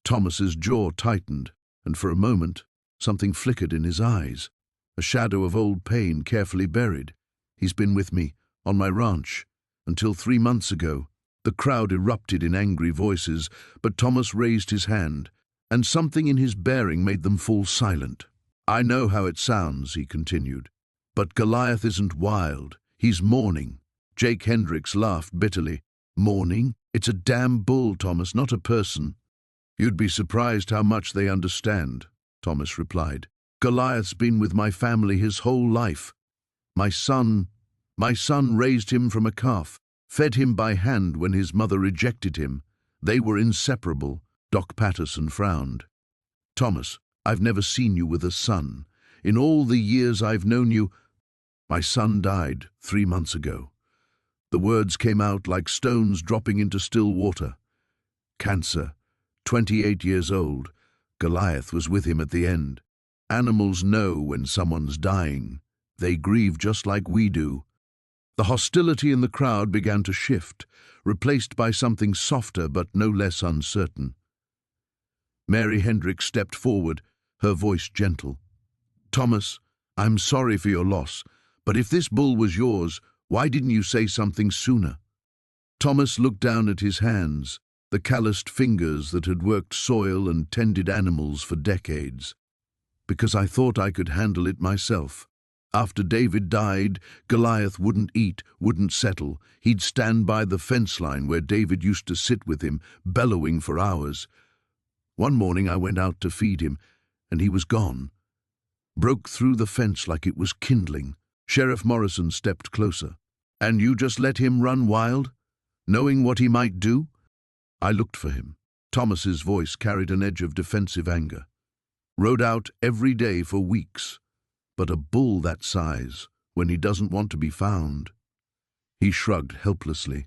Thomas's jaw tightened, and for a moment, something flickered in his eyes, a shadow of old pain carefully buried. He's been with me, on my ranch, until 3 months ago. The crowd erupted in angry voices, but Thomas raised his hand, and something in his bearing made them fall silent. I know how it sounds, he continued, but Goliath isn't wild. He's mourning. Jake Hendricks laughed bitterly. Mourning? It's a damn bull, Thomas, not a person. You'd be surprised how much they understand, Thomas replied. Goliath's been with my family his whole life. My son raised him from a calf, fed him by hand when his mother rejected him. They were inseparable. Doc Patterson frowned. Thomas, I've never seen you with a son. In all the years I've known you, my son died 3 months ago. The words came out like stones dropping into still water. Cancer, 28 years old. Goliath was with him at the end. Animals know when someone's dying. They grieve just like we do. The hostility in the crowd began to shift, replaced by something softer but no less uncertain. Mary Hendricks stepped forward, her voice gentle. Thomas, I'm sorry for your loss, but if this bull was yours, why didn't you say something sooner? Thomas looked down at his hands, the calloused fingers that had worked soil and tended animals for decades. Because I thought I could handle it myself. After David died, Goliath wouldn't eat, wouldn't settle. He'd stand by the fence line where David used to sit with him, bellowing for hours. One morning I went out to feed him, and he was gone. Broke through the fence like it was kindling. Sheriff Morrison stepped closer. And you just let him run wild, knowing what he might do? I looked for him. Thomas's voice carried an edge of defensive anger. Rode out every day for weeks. But a bull that size, when he doesn't want to be found. He shrugged helplessly.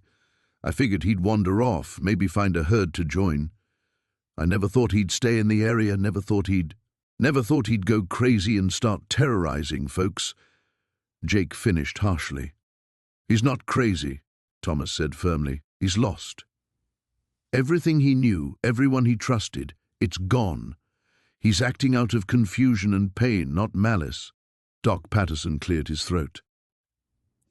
I figured he'd wander off, maybe find a herd to join. I never thought he'd stay in the area, never thought he'd go crazy and start terrorizing folks. Jake finished harshly. He's not crazy, Thomas said firmly. He's lost. Everything he knew, everyone he trusted, it's gone. He's acting out of confusion and pain, not malice. Doc Patterson cleared his throat.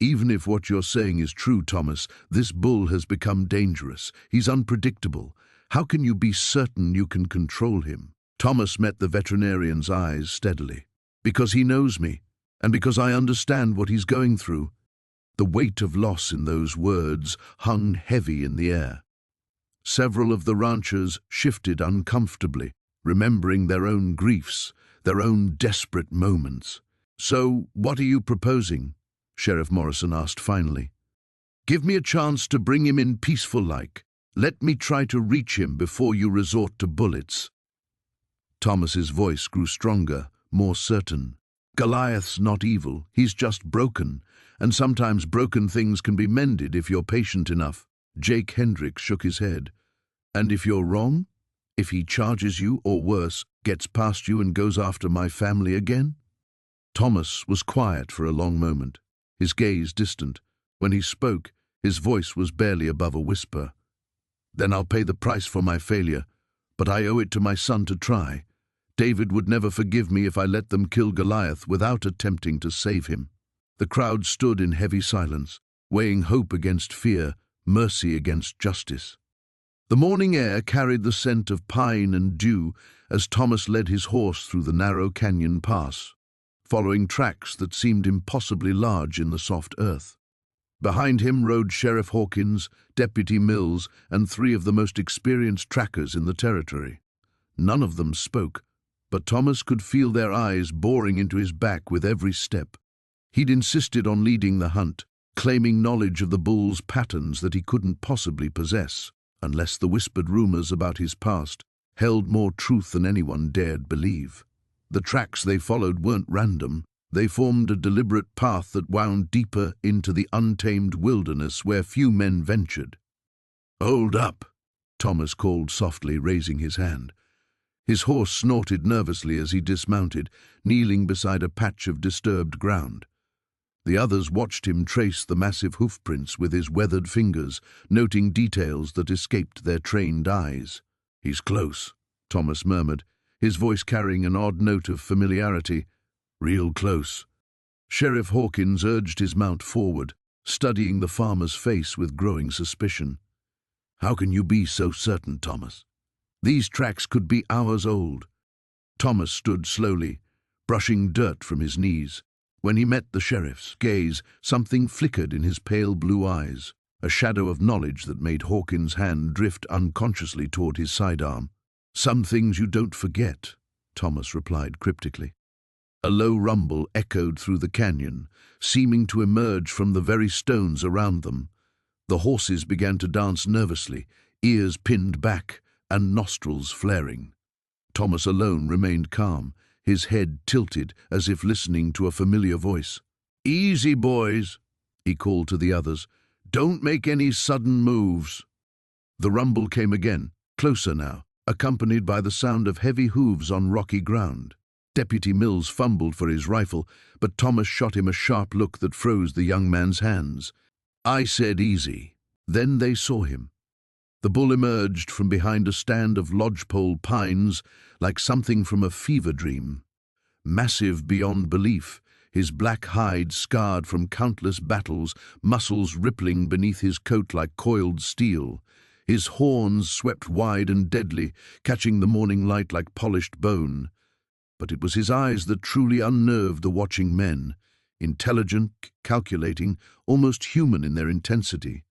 Even if what you're saying is true, Thomas, this bull has become dangerous. He's unpredictable. How can you be certain you can control him? Thomas met the veterinarian's eyes steadily. Because he knows me, and because I understand what he's going through. The weight of loss in those words hung heavy in the air. Several of the ranchers shifted uncomfortably, remembering their own griefs, their own desperate moments. So, what are you proposing? Sheriff Morrison asked finally. Give me a chance to bring him in peaceful-like. Let me try to reach him before you resort to bullets. Thomas's voice grew stronger, more certain. Goliath's not evil, he's just broken, and sometimes broken things can be mended if you're patient enough. Jake Hendricks shook his head. And if you're wrong? If he charges you, or worse, gets past you and goes after my family again? Thomas was quiet for a long moment, his gaze distant. When he spoke, his voice was barely above a whisper. Then I'll pay the price for my failure, but I owe it to my son to try. David would never forgive me if I let them kill Goliath without attempting to save him. The crowd stood in heavy silence, weighing hope against fear, mercy against justice. The morning air carried the scent of pine and dew as Thomas led his horse through the narrow canyon pass, following tracks that seemed impossibly large in the soft earth. Behind him rode Sheriff Hawkins, Deputy Mills, and 3 of the most experienced trackers in the territory. None of them spoke, but Thomas could feel their eyes boring into his back with every step. He'd insisted on leading the hunt, claiming knowledge of the bull's patterns that he couldn't possibly possess, unless the whispered rumors about his past held more truth than anyone dared believe. The tracks they followed weren't random. They formed a deliberate path that wound deeper into the untamed wilderness where few men ventured. "Hold up," Thomas called softly, raising his hand. His horse snorted nervously as he dismounted, kneeling beside a patch of disturbed ground. The others watched him trace the massive hoofprints with his weathered fingers, noting details that escaped their trained eyes. "He's close," Thomas murmured, his voice carrying an odd note of familiarity. "Real close." Sheriff Hawkins urged his mount forward, studying the farmer's face with growing suspicion. "How can you be so certain, Thomas? These tracks could be hours old." Thomas stood slowly, brushing dirt from his knees. When he met the sheriff's gaze, something flickered in his pale blue eyes, a shadow of knowledge that made Hawkins' hand drift unconsciously toward his sidearm. "Some things you don't forget," Thomas replied cryptically. A low rumble echoed through the canyon, seeming to emerge from the very stones around them. The horses began to dance nervously, ears pinned back and nostrils flaring. Thomas alone remained calm, his head tilted as if listening to a familiar voice. "Easy, boys," he called to the others. "Don't make any sudden moves." The rumble came again, closer now, accompanied by the sound of heavy hooves on rocky ground. Deputy Mills fumbled for his rifle, but Thomas shot him a sharp look that froze the young man's hands. "I said easy." Then they saw him. The bull emerged from behind a stand of lodgepole pines like something from a fever dream. Massive beyond belief, his black hide scarred from countless battles, muscles rippling beneath his coat like coiled steel. His horns swept wide and deadly, catching the morning light like polished bone. But it was his eyes that truly unnerved the watching men, intelligent, calculating, almost human in their intensity.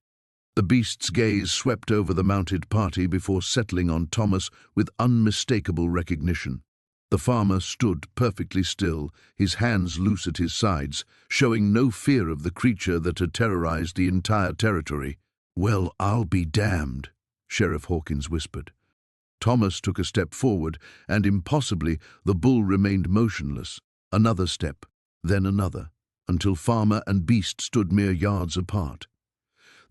The beast's gaze swept over the mounted party before settling on Thomas with unmistakable recognition. The farmer stood perfectly still, his hands loose at his sides, showing no fear of the creature that had terrorized the entire territory. "Well, I'll be damned," Sheriff Hawkins whispered. Thomas took a step forward, and impossibly the bull remained motionless. Another step, then another, until farmer and beast stood mere yards apart.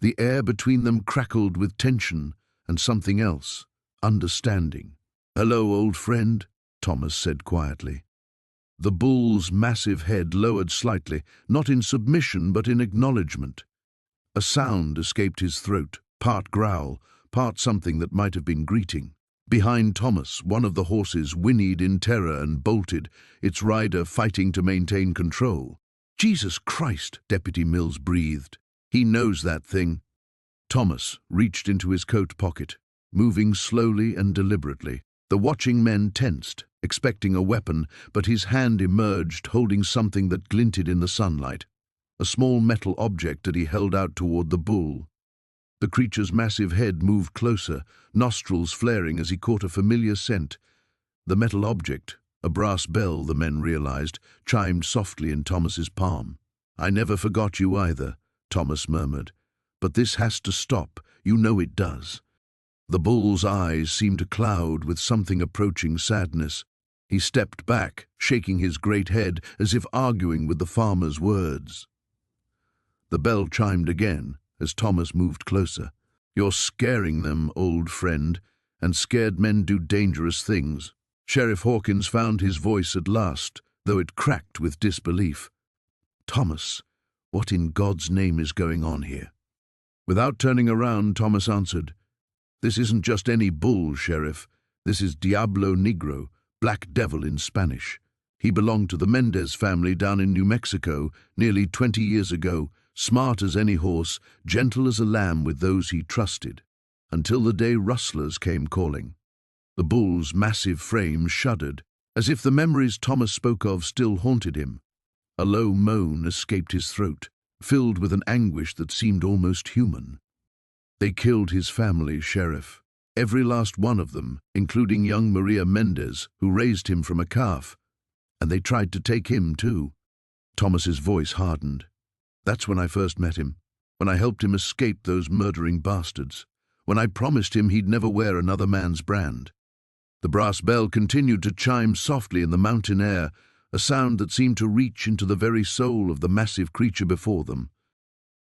The air between them crackled with tension and something else, understanding. "Hello, old friend," Thomas said quietly. The bull's massive head lowered slightly, not in submission but in acknowledgement. A sound escaped his throat, part growl, part something that might have been greeting. Behind Thomas, one of the horses whinnied in terror and bolted, its rider fighting to maintain control. "Jesus Christ," Deputy Mills breathed. "He knows that thing." Thomas reached into his coat pocket, moving slowly and deliberately. The watching men tensed, expecting a weapon, but his hand emerged holding something that glinted in the sunlight, a small metal object that he held out toward the bull. The creature's massive head moved closer, nostrils flaring as he caught a familiar scent. The metal object, a brass bell, the men realized, chimed softly in Thomas's palm. "I never forgot you either," Thomas murmured. "But this has to stop, you know it does." The bull's eyes seemed to cloud with something approaching sadness. He stepped back, shaking his great head as if arguing with the farmer's words. The bell chimed again as Thomas moved closer. "You're scaring them, old friend, and scared men do dangerous things." Sheriff Hawkins found his voice at last, though it cracked with disbelief. "Thomas, what in God's name is going on here?" Without turning around, Thomas answered, "This isn't just any bull, Sheriff. This is Diablo Negro, Black Devil in Spanish. He belonged to the Mendez family down in New Mexico nearly 20 years ago, smart as any horse, gentle as a lamb with those he trusted, until the day rustlers came calling." The bull's massive frame shuddered, as if the memories Thomas spoke of still haunted him. A low moan escaped his throat, filled with an anguish that seemed almost human. "They killed his family, Sheriff. Every last one of them, including young Maria Mendez, who raised him from a calf. And they tried to take him, too." Thomas's voice hardened. "That's when I first met him, when I helped him escape those murdering bastards, when I promised him he'd never wear another man's brand." The brass bell continued to chime softly in the mountain air, a sound that seemed to reach into the very soul of the massive creature before them.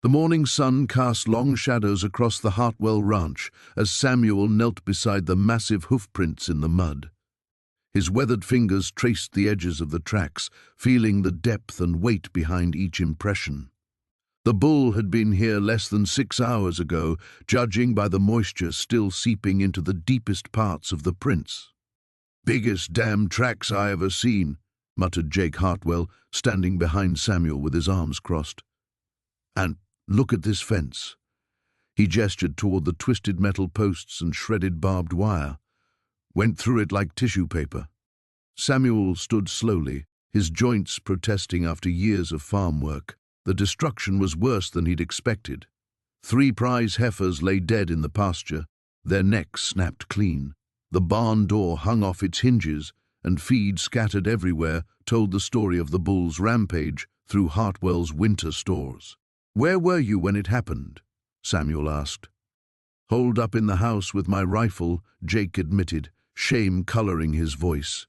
The morning sun cast long shadows across the Hartwell ranch as Samuel knelt beside the massive hoofprints in the mud. His weathered fingers traced the edges of the tracks, feeling the depth and weight behind each impression. The bull had been here less than 6 hours ago, judging by the moisture still seeping into the deepest parts of the prints. "Biggest damn tracks I ever seen," muttered Jake Hartwell, standing behind Samuel with his arms crossed. "And look at this fence." He gestured toward the twisted metal posts and shredded barbed wire. "Went through it like tissue paper." Samuel stood slowly, his joints protesting after years of farm work. The destruction was worse than he'd expected. 3 prize heifers lay dead in the pasture, their necks snapped clean. The barn door hung off its hinges, and feed scattered everywhere told the story of the bull's rampage through Hartwell's winter stores. "Where were you when it happened?" Samuel asked. "Holed up in the house with my rifle," Jake admitted, shame coloring his voice.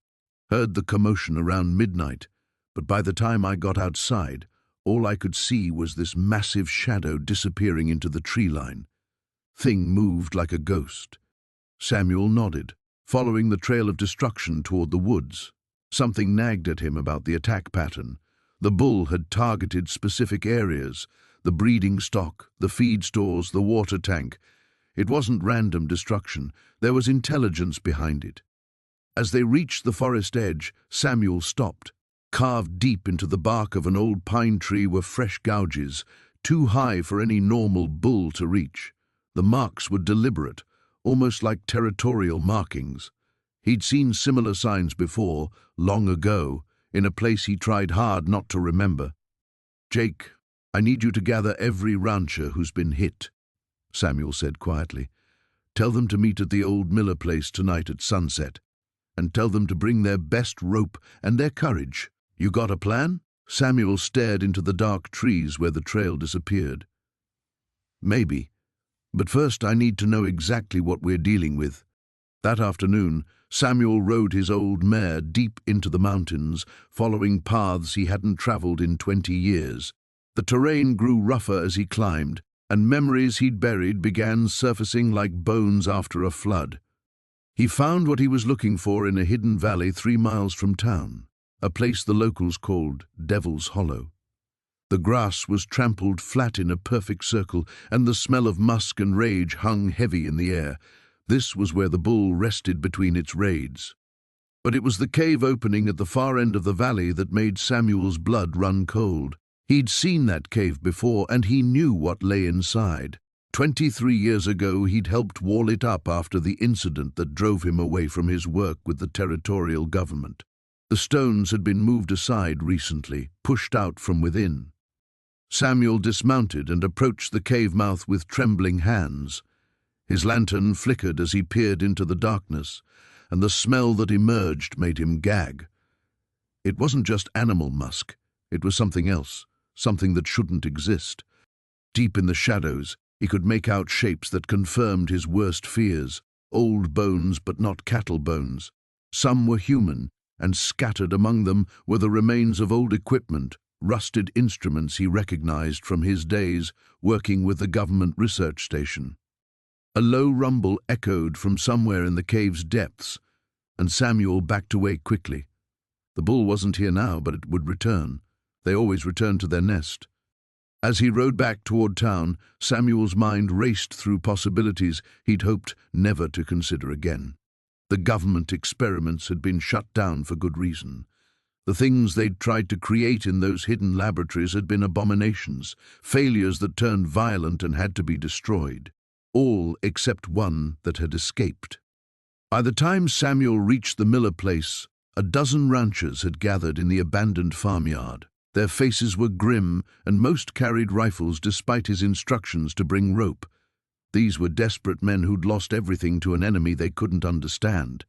"Heard the commotion around midnight, but by the time I got outside, all I could see was this massive shadow disappearing into the tree line. Thing moved like a ghost." Samuel nodded, following the trail of destruction toward the woods. Something nagged at him about the attack pattern. The bull had targeted specific areas: the breeding stock, the feed stores, the water tank. It wasn't random destruction. There was intelligence behind it. As they reached the forest edge, Samuel stopped. Carved deep into the bark of an old pine tree were fresh gouges, too high for any normal bull to reach. The marks were deliberate, almost like territorial markings. He'd seen similar signs before, long ago, in a place he tried hard not to remember. "Jake, I need you to gather every rancher who's been hit," Samuel said quietly. "Tell them to meet at the old Miller place tonight at sunset, and tell them to bring their best rope and their courage. You got a plan?" Samuel stared into the dark trees where the trail disappeared. "Maybe. But first I need to know exactly what we're dealing with." That afternoon, Samuel rode his old mare deep into the mountains, following paths he hadn't traveled in 20 years. The terrain grew rougher as he climbed, and memories he'd buried began surfacing like bones after a flood. He found what he was looking for in a hidden valley 3 miles from town, a place the locals called Devil's Hollow. The grass was trampled flat in a perfect circle, and the smell of musk and rage hung heavy in the air. This was where the bull rested between its raids. But it was the cave opening at the far end of the valley that made Samuel's blood run cold. He'd seen that cave before, and he knew what lay inside. 23 years ago, he'd helped wall it up after the incident that drove him away from his work with the territorial government. The stones had been moved aside recently, pushed out from within. Samuel dismounted and approached the cave mouth with trembling hands. His lantern flickered as he peered into the darkness, and the smell that emerged made him gag. It wasn't just animal musk. It was something else, something that shouldn't exist. Deep in the shadows, he could make out shapes that confirmed his worst fears, old bones but not cattle bones. Some were human, and scattered among them were the remains of old equipment, rusted instruments he recognized from his days working with the government research station. A low rumble echoed from somewhere in the cave's depths, and Samuel backed away quickly. The bull wasn't here now, but it would return. They always returned to their nest. As he rode back toward town, Samuel's mind raced through possibilities he'd hoped never to consider again. The government experiments had been shut down for good reason. The things they'd tried to create in those hidden laboratories had been abominations, failures that turned violent and had to be destroyed. All except one that had escaped. By the time Samuel reached the Miller place, a dozen ranchers had gathered in the abandoned farmyard. Their faces were grim, and most carried rifles despite his instructions to bring rope. These were desperate men who'd lost everything to an enemy they couldn't understand.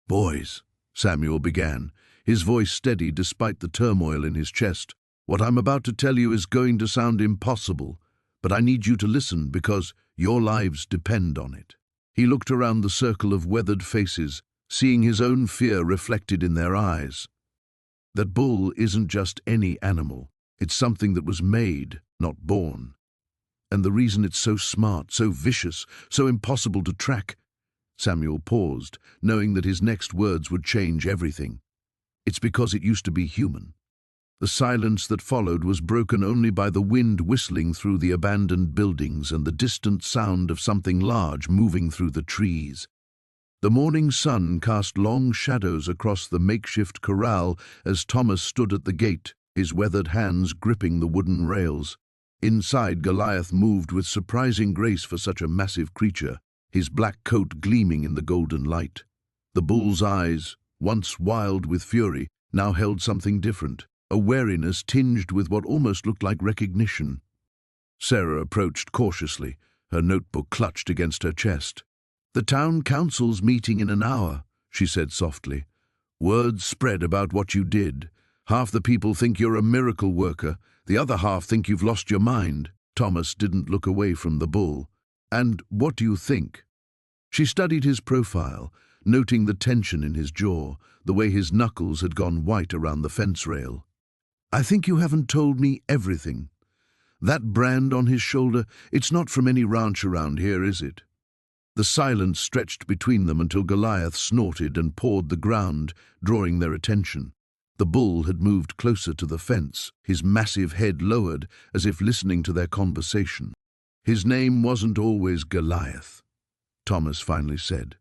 "Boys," Samuel began, his voice steady despite the turmoil in his chest, "what I'm about to tell you is going to sound impossible, but I need you to listen because your lives depend on it." He looked around the circle of weathered faces, seeing his own fear reflected in their eyes. That bull isn't just any animal. It's something that was made, not born. And the reason it's so smart, so vicious, so impossible to track, Samuel paused, knowing that his next words would change everything. It's because it used to be human. The silence that followed was broken only by the wind whistling through the abandoned buildings and the distant sound of something large moving through the trees. The morning sun cast long shadows across the makeshift corral as Thomas stood at the gate, his weathered hands gripping the wooden rails. Inside, Goliath moved with surprising grace for such a massive creature, his black coat gleaming in the golden light. The bull's eyes, once wild with fury, now held something different, a wariness tinged with what almost looked like recognition. Sarah approached cautiously, her notebook clutched against her chest. "The town council's meeting in an hour," she said softly. "Words spread about what you did. Half the people think you're a miracle worker, the other half think you've lost your mind." Thomas didn't look away from the bull. "And what do you think?" She studied his profile, noting the tension in his jaw, the way his knuckles had gone white around the fence rail. "I think you haven't told me everything. That brand on his shoulder, it's not from any ranch around here, is it?" The silence stretched between them until Goliath snorted and pawed the ground, drawing their attention. The bull had moved closer to the fence, his massive head lowered, as if listening to their conversation. "His name wasn't always Goliath," Thomas finally said.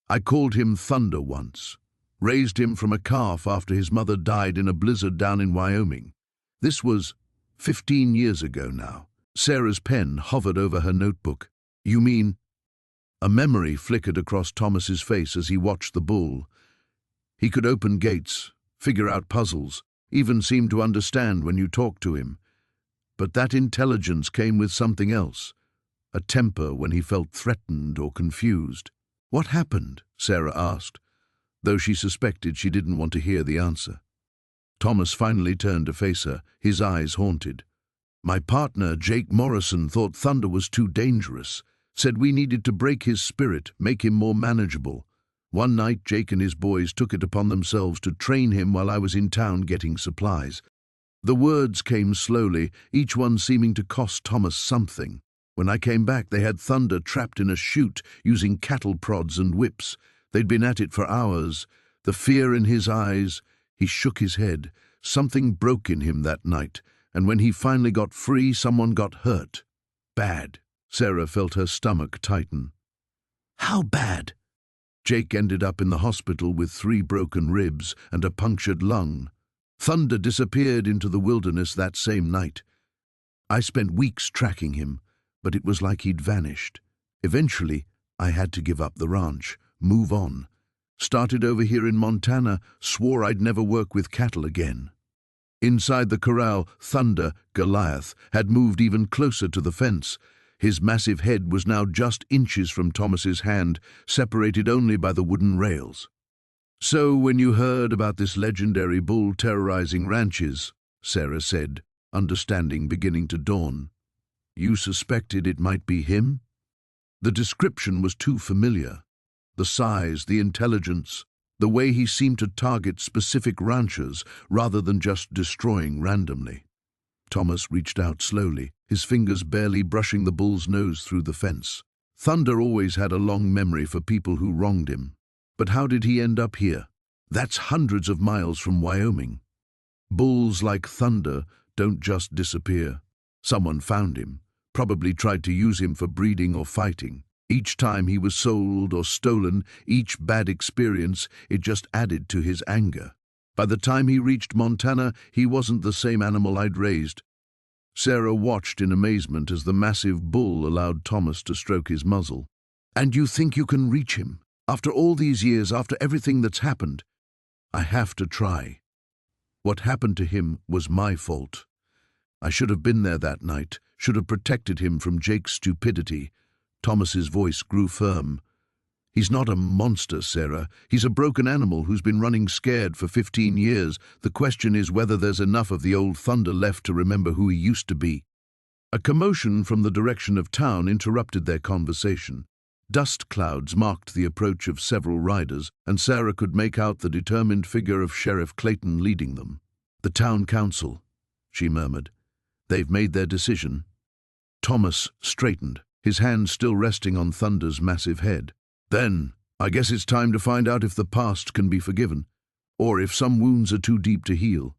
"I called him Thunder once. Raised him from a calf after his mother died in a blizzard down in Wyoming. This was 15 years ago now." Sarah's pen hovered over her notebook. "You mean—" A memory flickered across Thomas's face as he watched the bull. He could open gates, figure out puzzles, even seem to understand when you talked to him. But that intelligence came with something else, a temper when he felt threatened or confused. "What happened?" Sarah asked, though she suspected she didn't want to hear the answer. Thomas finally turned to face her, his eyes haunted. "My partner, Jake Morrison, thought Thunder was too dangerous, said we needed to break his spirit, make him more manageable. One night, Jake and his boys took it upon themselves to train him while I was in town getting supplies." The words came slowly, each one seeming to cost Thomas something. "When I came back, they had Thunder trapped in a chute using cattle prods and whips. They'd been at it for hours. The fear in his eyes." He shook his head. "Something broke in him that night, and when he finally got free, someone got hurt. Bad." Sarah felt her stomach tighten. "How bad?" "Jake ended up in the hospital with 3 broken ribs and a punctured lung. Thunder disappeared into the wilderness that same night. I spent weeks tracking him, but it was like he'd vanished. Eventually, I had to give up the ranch, move on. Started over here in Montana, swore I'd never work with cattle again." Inside the corral, Thunder, Goliath, had moved even closer to the fence. His massive head was now just inches from Thomas's hand, separated only by the wooden rails. "So when you heard about this legendary bull terrorizing ranches," Sarah said, understanding beginning to dawn, "you suspected it might be him?" The description was too familiar. The size, the intelligence, the way he seemed to target specific ranchers rather than just destroying randomly. Thomas reached out slowly, his fingers barely brushing the bull's nose through the fence. Thunder always had a long memory for people who wronged him. But how did he end up here? That's hundreds of miles from Wyoming. Bulls like Thunder don't just disappear. Someone found him, probably tried to use him for breeding or fighting. Each time he was sold or stolen, each bad experience, it just added to his anger. By the time he reached Montana, he wasn't the same animal I'd raised. Sarah watched in amazement as the massive bull allowed Thomas to stroke his muzzle. "And you think you can reach him? After all these years, after everything that's happened?" "I have to try. What happened to him was my fault. I should have been there that night, should have protected him from Jake's stupidity." Thomas's voice grew firm. "He's not a monster, Sarah. He's a broken animal who's been running scared for 15 years. The question is whether there's enough of the old Thunder left to remember who he used to be." A commotion from the direction of town interrupted their conversation. Dust clouds marked the approach of several riders, and Sarah could make out the determined figure of Sheriff Clayton leading them. "The town council," she murmured. "They've made their decision." Thomas straightened, his hand still resting on Thunder's massive head. "Then," I guess it's time to find out if the past can be forgiven, or if some wounds are too deep to heal.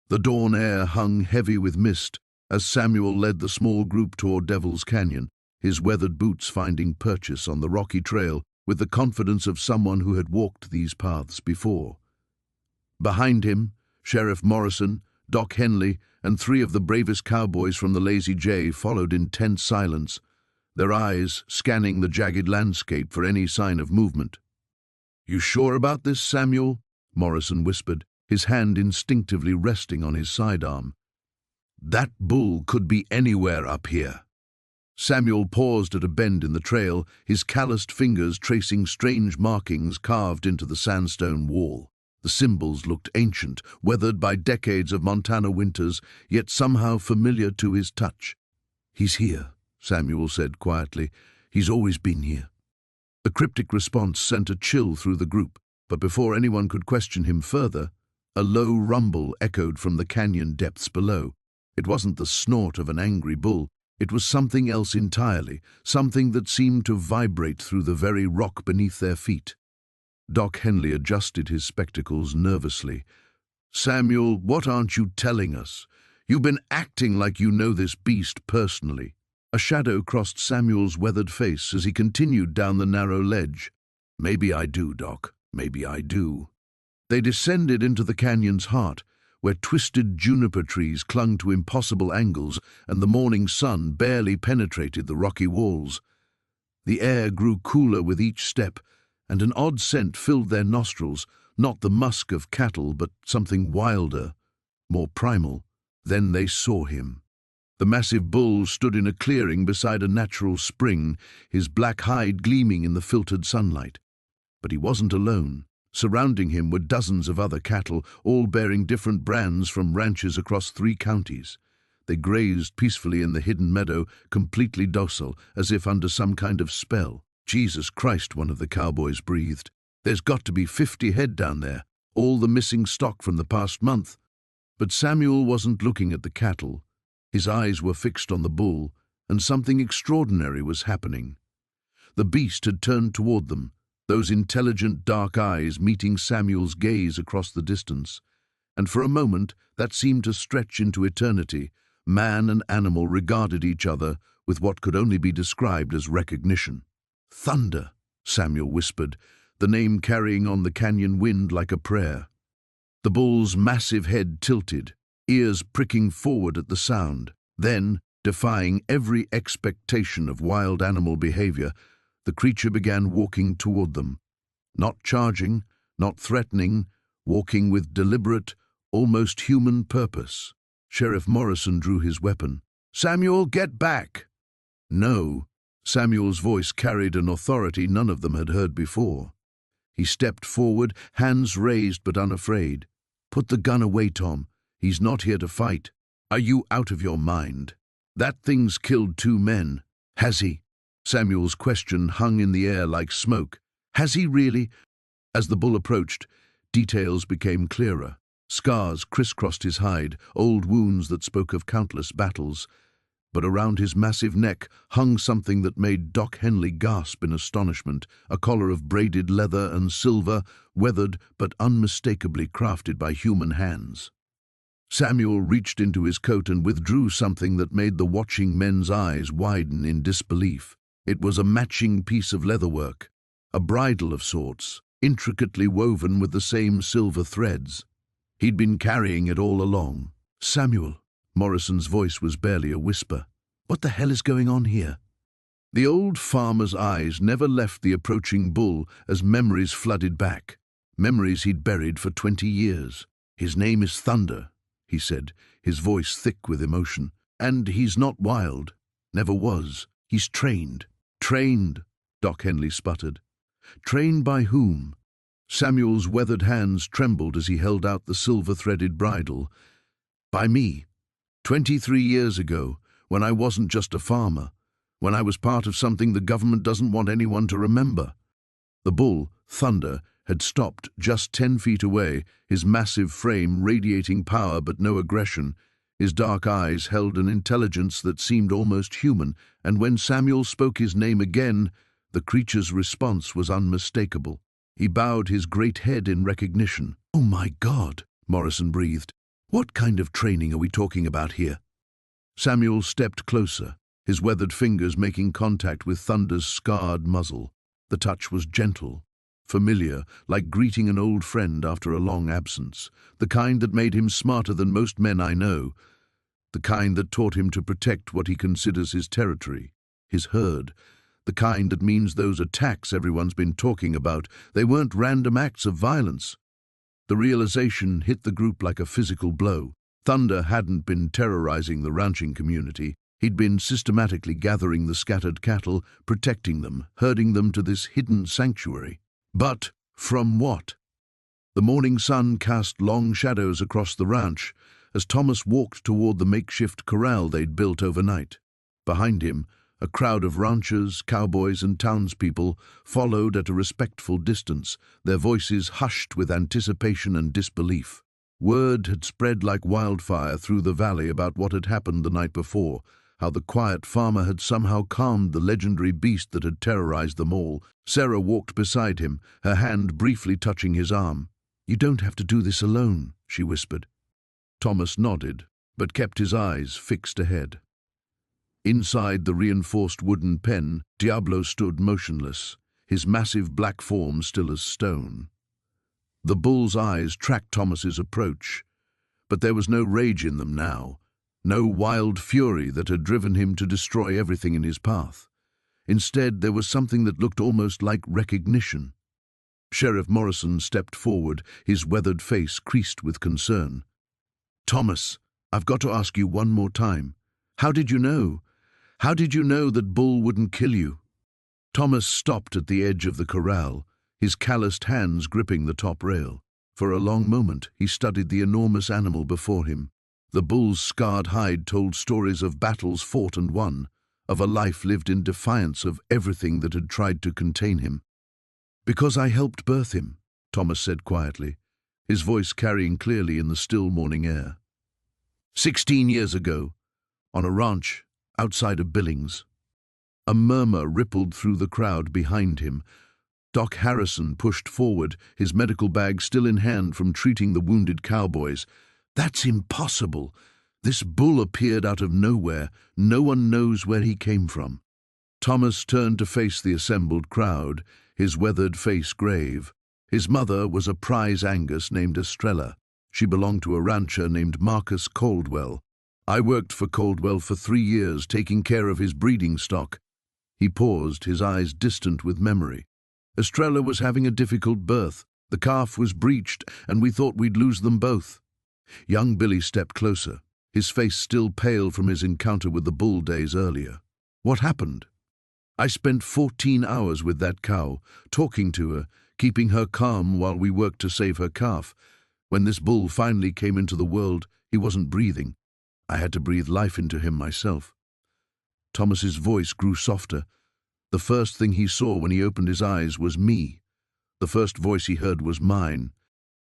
The dawn air hung heavy with mist as Samuel led the small group toward Devil's Canyon, his weathered boots finding purchase on the rocky trail with the confidence of someone who had walked these paths before. Behind him, Sheriff Morrison, Doc Henley, and 3 of the bravest cowboys from the Lazy J followed in tense silence, their eyes scanning the jagged landscape for any sign of movement. "You sure about this, Samuel?" Morrison whispered, his hand instinctively resting on his sidearm. "That bull could be anywhere up here." Samuel paused at a bend in the trail, his calloused fingers tracing strange markings carved into the sandstone wall. The symbols looked ancient, weathered by decades of Montana winters, yet somehow familiar to his touch. "He's here," Samuel said quietly. "He's always been here." The cryptic response sent a chill through the group, but before anyone could question him further, a low rumble echoed from the canyon depths below. It wasn't the snort of an angry bull. It was something else entirely, something that seemed to vibrate through the very rock beneath their feet. Doc Henley adjusted his spectacles nervously. "Samuel, what aren't you telling us? You've been acting like you know this beast personally." A shadow crossed Samuel's weathered face as he continued down the narrow ledge. "Maybe I do, Doc. Maybe I do." They descended into the canyon's heart, where twisted juniper trees clung to impossible angles and the morning sun barely penetrated the rocky walls. The air grew cooler with each step, and an odd scent filled their nostrils, not the musk of cattle, but something wilder, more primal. Then they saw him. The massive bull stood in a clearing beside a natural spring, his black hide gleaming in the filtered sunlight. But he wasn't alone. Surrounding him were dozens of other cattle, all bearing different brands from ranches across 3 counties. They grazed peacefully in the hidden meadow, completely docile, as if under some kind of spell. "Jesus Christ," one of the cowboys breathed. "There's got to be 50 head down there, all the missing stock from the past month." But Samuel wasn't looking at the cattle. His eyes were fixed on the bull, and something extraordinary was happening. The beast had turned toward them, those intelligent dark eyes meeting Samuel's gaze across the distance. And for a moment, that seemed to stretch into eternity. Man and animal regarded each other with what could only be described as recognition. "Thunder," Samuel whispered, the name carrying on the canyon wind like a prayer. The bull's massive head tilted, ears pricking forward at the sound. Then, defying every expectation of wild animal behavior, the creature began walking toward them. Not charging, not threatening, walking with deliberate, almost human purpose. Sheriff Morrison drew his weapon. "Samuel, get back!" "No." Samuel's voice carried an authority none of them had heard before. He stepped forward, hands raised but unafraid. "Put the gun away, Tom. He's not here to fight. Are you out of your mind? That thing's killed 2 men. Has he?" Samuel's question hung in the air like smoke. "Has he really?" As the bull approached, details became clearer. Scars crisscrossed his hide, old wounds that spoke of countless battles. But around his massive neck hung something that made Doc Henley gasp in astonishment, a collar of braided leather and silver, weathered but unmistakably crafted by human hands. Samuel reached into his coat and withdrew something that made the watching men's eyes widen in disbelief. It was a matching piece of leatherwork, a bridle of sorts, intricately woven with the same silver threads. He'd been carrying it all along. "Samuel," Morrison's voice was barely a whisper. "What the hell is going on here?" The old farmer's eyes never left the approaching bull as memories flooded back, memories he'd buried for 20 years. "His name is Thunder," he said, his voice thick with emotion. "And he's not wild. Never was. He's trained." "Trained," Doc Henley sputtered. "Trained by whom?" Samuel's weathered hands trembled as he held out the silver-threaded bridle. "By me. 23 years ago, when I wasn't just a farmer, when I was part of something the government doesn't want anyone to remember." The bull, Thunder, had stopped just 10 feet away, his massive frame radiating power but no aggression. His dark eyes held an intelligence that seemed almost human, and when Samuel spoke his name again, The creature's response was unmistakable. He bowed his great head in recognition. "Oh my God," Morrison breathed. "What kind of training are we talking about here?" Samuel stepped closer, his weathered fingers making contact with Thunder's scarred muzzle. The touch was gentle, familiar, like greeting an old friend after a long absence, the kind that made him smarter than most men I know, the kind that taught him to protect what he considers his territory, his herd, the kind that means those attacks everyone's been talking about, they weren't random acts of violence. The realization hit the group like a physical blow. Thunder hadn't been terrorizing the ranching community. He'd been systematically gathering the scattered cattle, protecting them, herding them to this hidden sanctuary. But from what? The morning sun cast long shadows across the ranch as Thomas walked toward the makeshift corral they'd built overnight. Behind him, a crowd of ranchers, cowboys, and townspeople followed at a respectful distance, their voices hushed with anticipation and disbelief. Word had spread like wildfire through the valley about what had happened the night before, how the quiet farmer had somehow calmed the legendary beast that had terrorized them all. Sarah walked beside him, her hand briefly touching his arm. "You don't have to do this alone," she whispered. Thomas nodded, but kept his eyes fixed ahead. Inside the reinforced wooden pen, Diablo stood motionless, his massive black form still as stone. The bull's eyes tracked Thomas's approach, but there was no rage in them now, no wild fury that had driven him to destroy everything in his path. Instead, there was something that looked almost like recognition. Sheriff Morrison stepped forward, his weathered face creased with concern. "Thomas, I've got to ask you one more time. How did you know? How did you know that Bull wouldn't kill you?" Thomas stopped at the edge of the corral, his calloused hands gripping the top rail. For a long moment, he studied the enormous animal before him. The bull's scarred hide told stories of battles fought and won, of a life lived in defiance of everything that had tried to contain him. "Because I helped birth him," Thomas said quietly, his voice carrying clearly in the still morning air. 16 years ago, on a ranch outside of Billings. A murmur rippled through the crowd behind him. Doc Harrison pushed forward, his medical bag still in hand from treating the wounded cowboys. "That's impossible. This bull appeared out of nowhere. No one knows where he came from." Thomas turned to face the assembled crowd, his weathered face grave. His mother was a prize Angus named Estrella. She belonged to a rancher named Marcus Caldwell. "I worked for Caldwell for 3 years, taking care of his breeding stock." He paused, his eyes distant with memory. "Estrella was having a difficult birth. The calf was breached, and we thought we'd lose them both." Young Billy stepped closer, his face still pale from his encounter with the bull days earlier. "What happened?" "I spent 14 hours with that cow, talking to her, keeping her calm while we worked to save her calf. When this bull finally came into the world, he wasn't breathing. I had to breathe life into him myself." Thomas's voice grew softer. The first thing he saw when he opened his eyes was me. The first voice he heard was mine.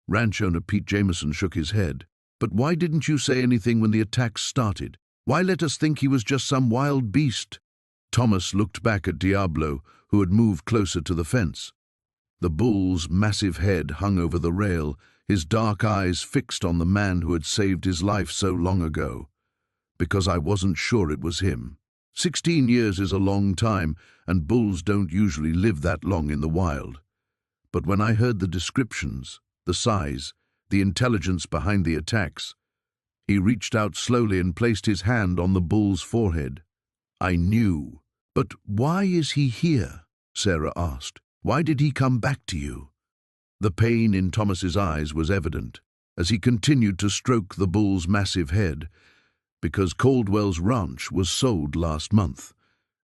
Ranch owner Pete Jameson shook his head. "But why didn't you say anything when the attacks started? Why let us think he was just some wild beast?" Thomas looked back at Diablo, who had moved closer to the fence. The bull's massive head hung over the rail, his dark eyes fixed on the man who had saved his life so long ago. "Because I wasn't sure it was him. 16 years is a long time, and bulls don't usually live that long in the wild. But when I heard the descriptions, the size, the intelligence behind the attacks," he reached out slowly and placed his hand on the bull's forehead. "I knew." "But why is he here?" Sarah asked. "Why did he come back to you?" The pain in Thomas's eyes was evident as he continued to stroke the bull's massive head. "Because Caldwell's ranch was sold last month.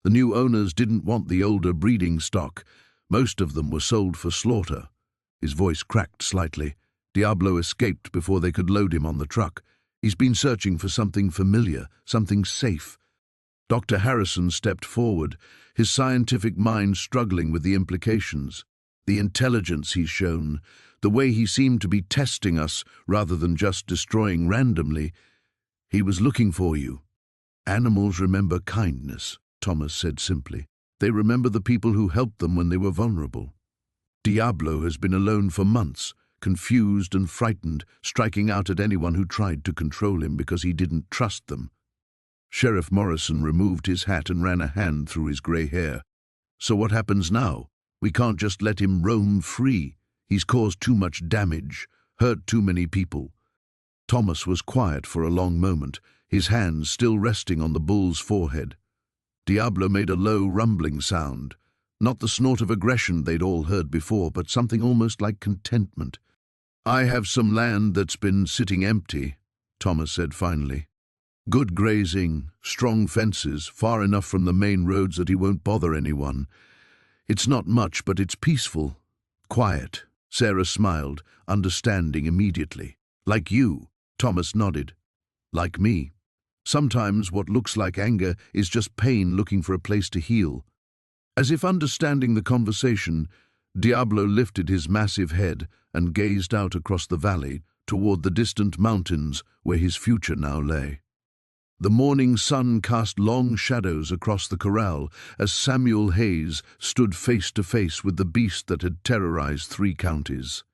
The new owners didn't want the older breeding stock. Most of them were sold for slaughter." His voice cracked slightly. "Diablo escaped before they could load him on the truck. He's been searching for something familiar, something safe." Dr. Harrison stepped forward, his scientific mind struggling with the implications. "The intelligence he's shown, the way he seemed to be testing us rather than just destroying randomly. He was looking for you." "Animals remember kindness," Thomas said simply. They remember the people who helped them when they were vulnerable. Diablo has been alone for months, confused and frightened, striking out at anyone who tried to control him because he didn't trust them. Sheriff Morrison removed his hat and ran a hand through his grey hair. So what happens now? We can't just let him roam free. He's caused too much damage, hurt too many people. Thomas was quiet for a long moment, his hands still resting on the bull's forehead. Diablo made a low, rumbling sound. Not the snort of aggression they'd all heard before, but something almost like contentment. "I have some land that's been sitting empty," Thomas said finally. "Good grazing, strong fences, far enough from the main roads that he won't bother anyone. It's not much, but it's peaceful, quiet." Sarah smiled, understanding immediately. "Like you," Thomas nodded. "Like me. Sometimes what looks like anger is just pain looking for a place to heal." As if understanding the conversation, Diablo lifted his massive head and gazed out across the valley toward the distant mountains where his future now lay. The morning sun cast long shadows across the corral as Samuel Hayes stood face to face with the beast that had terrorized 3 counties.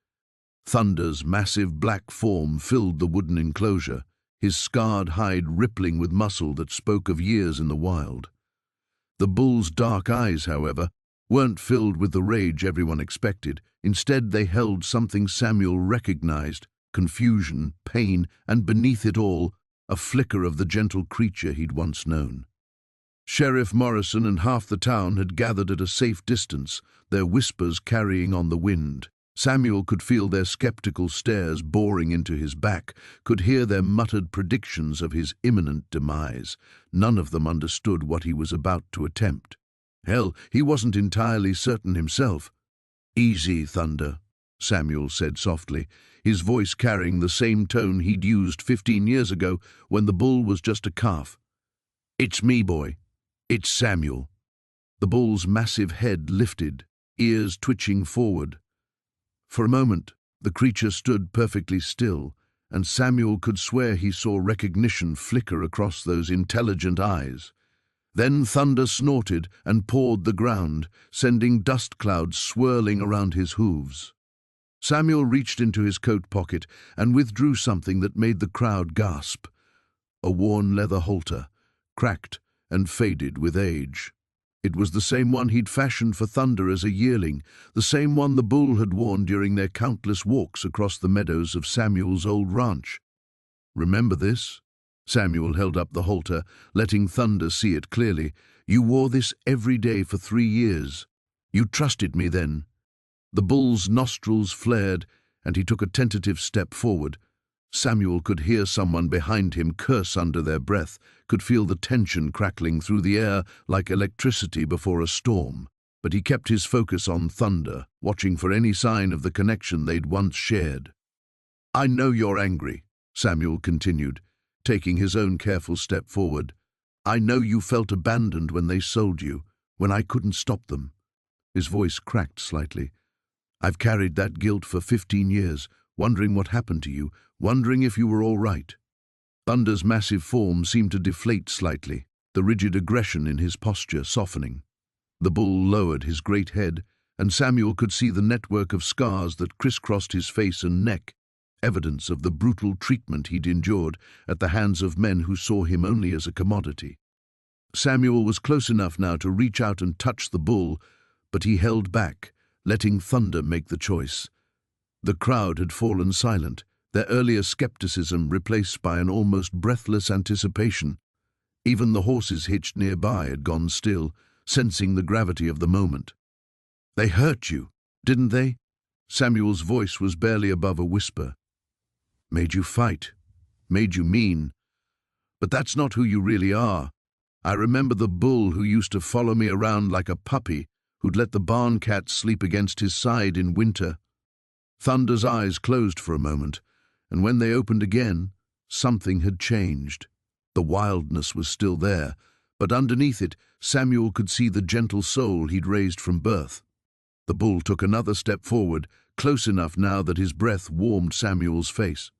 Thunder's massive black form filled the wooden enclosure, his scarred hide rippling with muscle that spoke of years in the wild. The bull's dark eyes, however, weren't filled with the rage everyone expected. Instead, they held something Samuel recognized: confusion, pain, and beneath it all, a flicker of the gentle creature he'd once known. Sheriff Morrison and half the town had gathered at a safe distance, their whispers carrying on the wind. Samuel could feel their skeptical stares boring into his back, could hear their muttered predictions of his imminent demise. None of them understood what he was about to attempt. Hell, he wasn't entirely certain himself. "Easy, Thunder," Samuel said softly, his voice carrying the same tone he'd used 15 years ago when the bull was just a calf. "It's me, boy. It's Samuel." The bull's massive head lifted, ears twitching forward. For a moment, the creature stood perfectly still, and Samuel could swear he saw recognition flicker across those intelligent eyes. Then Thunder snorted and pawed the ground, sending dust clouds swirling around his hooves. Samuel reached into his coat pocket and withdrew something that made the crowd gasp: a worn leather halter, cracked and faded with age. It was the same one he'd fashioned for Thunder as a yearling, the same one the bull had worn during their countless walks across the meadows of Samuel's old ranch. "Remember this?" Samuel held up the halter, letting Thunder see it clearly. "You wore this every day for 3 years. You trusted me then." The bull's nostrils flared, and he took a tentative step forward. Samuel could hear someone behind him curse under their breath, could feel the tension crackling through the air like electricity before a storm. But he kept his focus on Thunder, watching for any sign of the connection they'd once shared. "I know you're angry," Samuel continued, taking his own careful step forward. "I know you felt abandoned when they sold you, when I couldn't stop them." His voice cracked slightly. "I've carried that guilt for 15 years, wondering what happened to you, wondering if you were all right." Thunder's massive form seemed to deflate slightly, the rigid aggression in his posture softening. The bull lowered his great head, and Samuel could see the network of scars that crisscrossed his face and neck, evidence of the brutal treatment he'd endured at the hands of men who saw him only as a commodity. Samuel was close enough now to reach out and touch the bull, but he held back, letting Thunder make the choice. The crowd had fallen silent, their earlier skepticism replaced by an almost breathless anticipation. Even the horses hitched nearby had gone still, sensing the gravity of the moment. "They hurt you, didn't they?" Samuel's voice was barely above a whisper. "Made you fight, made you mean. But that's not who you really are. I remember the bull who used to follow me around like a puppy, who'd let the barn cat sleep against his side in winter." Thunder's eyes closed for a moment, and when they opened again, something had changed. The wildness was still there, but underneath it, Samuel could see the gentle soul he'd raised from birth. The bull took another step forward, close enough now that his breath warmed Samuel's face.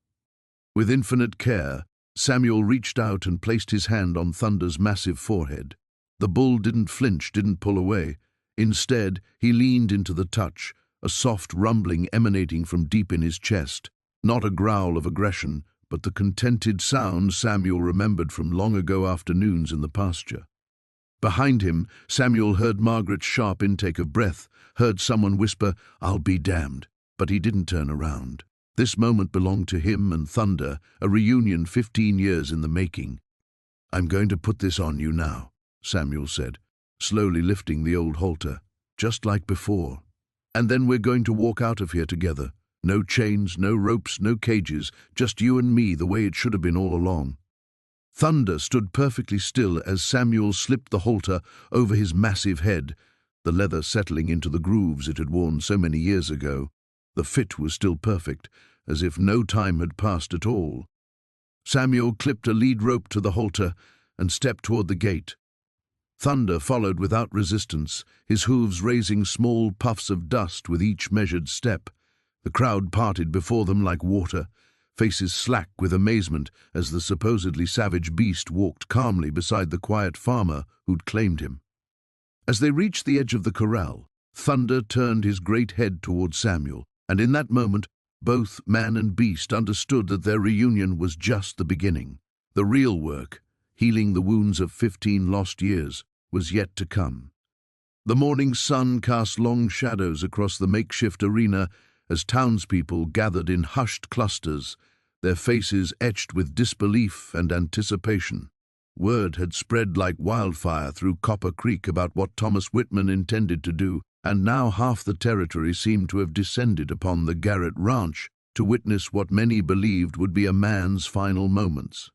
With infinite care, Samuel reached out and placed his hand on Thunder's massive forehead. The bull didn't flinch, didn't pull away. Instead, he leaned into the touch, a soft rumbling emanating from deep in his chest. Not a growl of aggression, but the contented sound Samuel remembered from long ago afternoons in the pasture. Behind him, Samuel heard Margaret's sharp intake of breath, heard someone whisper, "I'll be damned," but he didn't turn around. This moment belonged to him and Thunder, a reunion 15 years in the making. "I'm going to put this on you now," Samuel said, slowly lifting the old halter, "just like before. And then we're going to walk out of here together. No chains, no ropes, no cages, just you and me the way it should have been all along." Thunder stood perfectly still as Samuel slipped the halter over his massive head, the leather settling into the grooves it had worn so many years ago. The fit was still perfect, as if no time had passed at all. Samuel clipped a lead rope to the halter and stepped toward the gate. Thunder followed without resistance, his hooves raising small puffs of dust with each measured step. The crowd parted before them like water, faces slack with amazement as the supposedly savage beast walked calmly beside the quiet farmer who'd claimed him. As they reached the edge of the corral, Thunder turned his great head toward Samuel, and in that moment, both man and beast understood that their reunion was just the beginning. The real work, healing the wounds of 15 lost years, was yet to come. The morning sun cast long shadows across the makeshift arena as townspeople gathered in hushed clusters, their faces etched with disbelief and anticipation. Word had spread like wildfire through Copper Creek about what Thomas Whitman intended to do, and now half the territory seemed to have descended upon the Garrett Ranch to witness what many believed would be a man's final moments.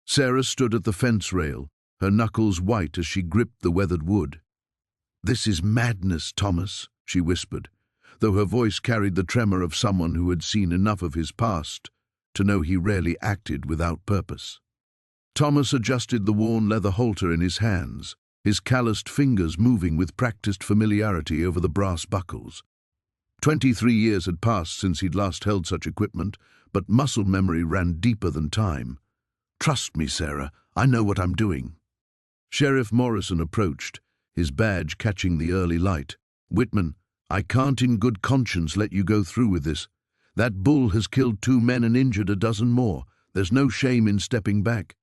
Sarah stood at the fence rail, her knuckles white as she gripped the weathered wood. "This is madness, Thomas," she whispered, though her voice carried the tremor of someone who had seen enough of his past to know he rarely acted without purpose. Thomas adjusted the worn leather halter in his hands, his calloused fingers moving with practiced familiarity over the brass buckles. 23 years had passed since he'd last held such equipment, but muscle memory ran deeper than time. "Trust me, Sarah, I know what I'm doing." Sheriff Morrison approached, his badge catching the early light. "Whitman, I can't in good conscience let you go through with this. That bull has killed 2 men and injured a dozen more. There's no shame in stepping back."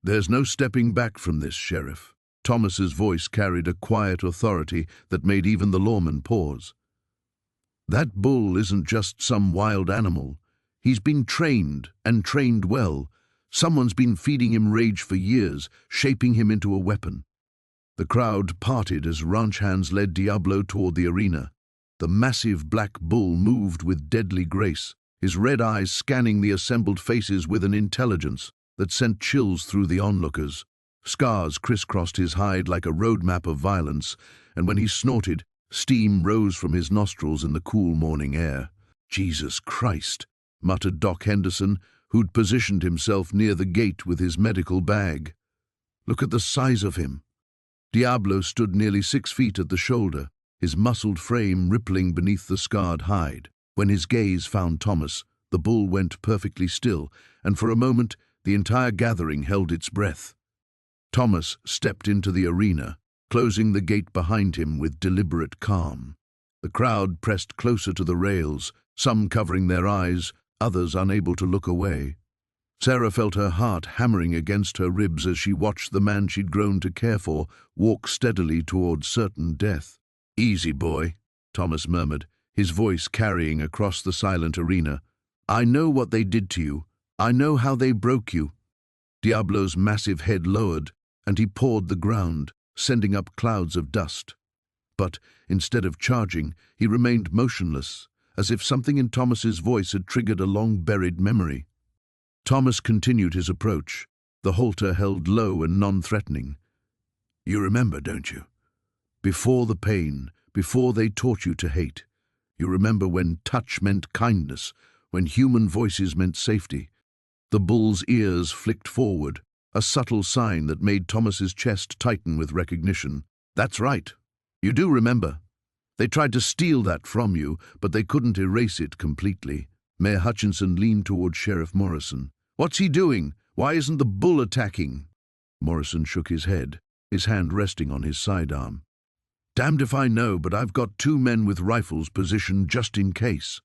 "There's no stepping back from this, Sheriff." Thomas's voice carried a quiet authority that made even the lawman pause. "That bull isn't just some wild animal. He's been trained, and trained well. Someone's been feeding him rage for years, shaping him into a weapon." The crowd parted as ranch hands led Diablo toward the arena. The massive black bull moved with deadly grace, his red eyes scanning the assembled faces with an intelligence that sent chills through the onlookers. Scars crisscrossed his hide like a roadmap of violence, and when he snorted, steam rose from his nostrils in the cool morning air. "Jesus Christ," muttered Doc Henderson, who'd positioned himself near the gate with his medical bag. "Look at the size of him." Diablo stood nearly 6 feet at the shoulder, his muscled frame rippling beneath the scarred hide. When his gaze found Thomas, the bull went perfectly still, and for a moment the entire gathering held its breath. Thomas stepped into the arena, closing the gate behind him with deliberate calm. The crowd pressed closer to the rails, some covering their eyes, others unable to look away. Sarah felt her heart hammering against her ribs as she watched the man she'd grown to care for walk steadily toward certain death. "Easy, boy," Thomas murmured, his voice carrying across the silent arena. "I know what they did to you. I know how they broke you." Diablo's massive head lowered, and he pawed the ground, sending up clouds of dust. But instead of charging, he remained motionless, as if something in Thomas's voice had triggered a long-buried memory. Thomas continued his approach, the halter held low and non-threatening. "You remember, don't you? Before the pain, before they taught you to hate. You remember when touch meant kindness, when human voices meant safety." The bull's ears flicked forward, a subtle sign that made Thomas's chest tighten with recognition. "That's right. You do remember. They tried to steal that from you, but they couldn't erase it completely." Mayor Hutchinson leaned toward Sheriff Morrison. "What's he doing? Why isn't the bull attacking?" Morrison shook his head. his hand resting on his sidearm. "Damned if I know, but I've got 2 men with rifles positioned just in case."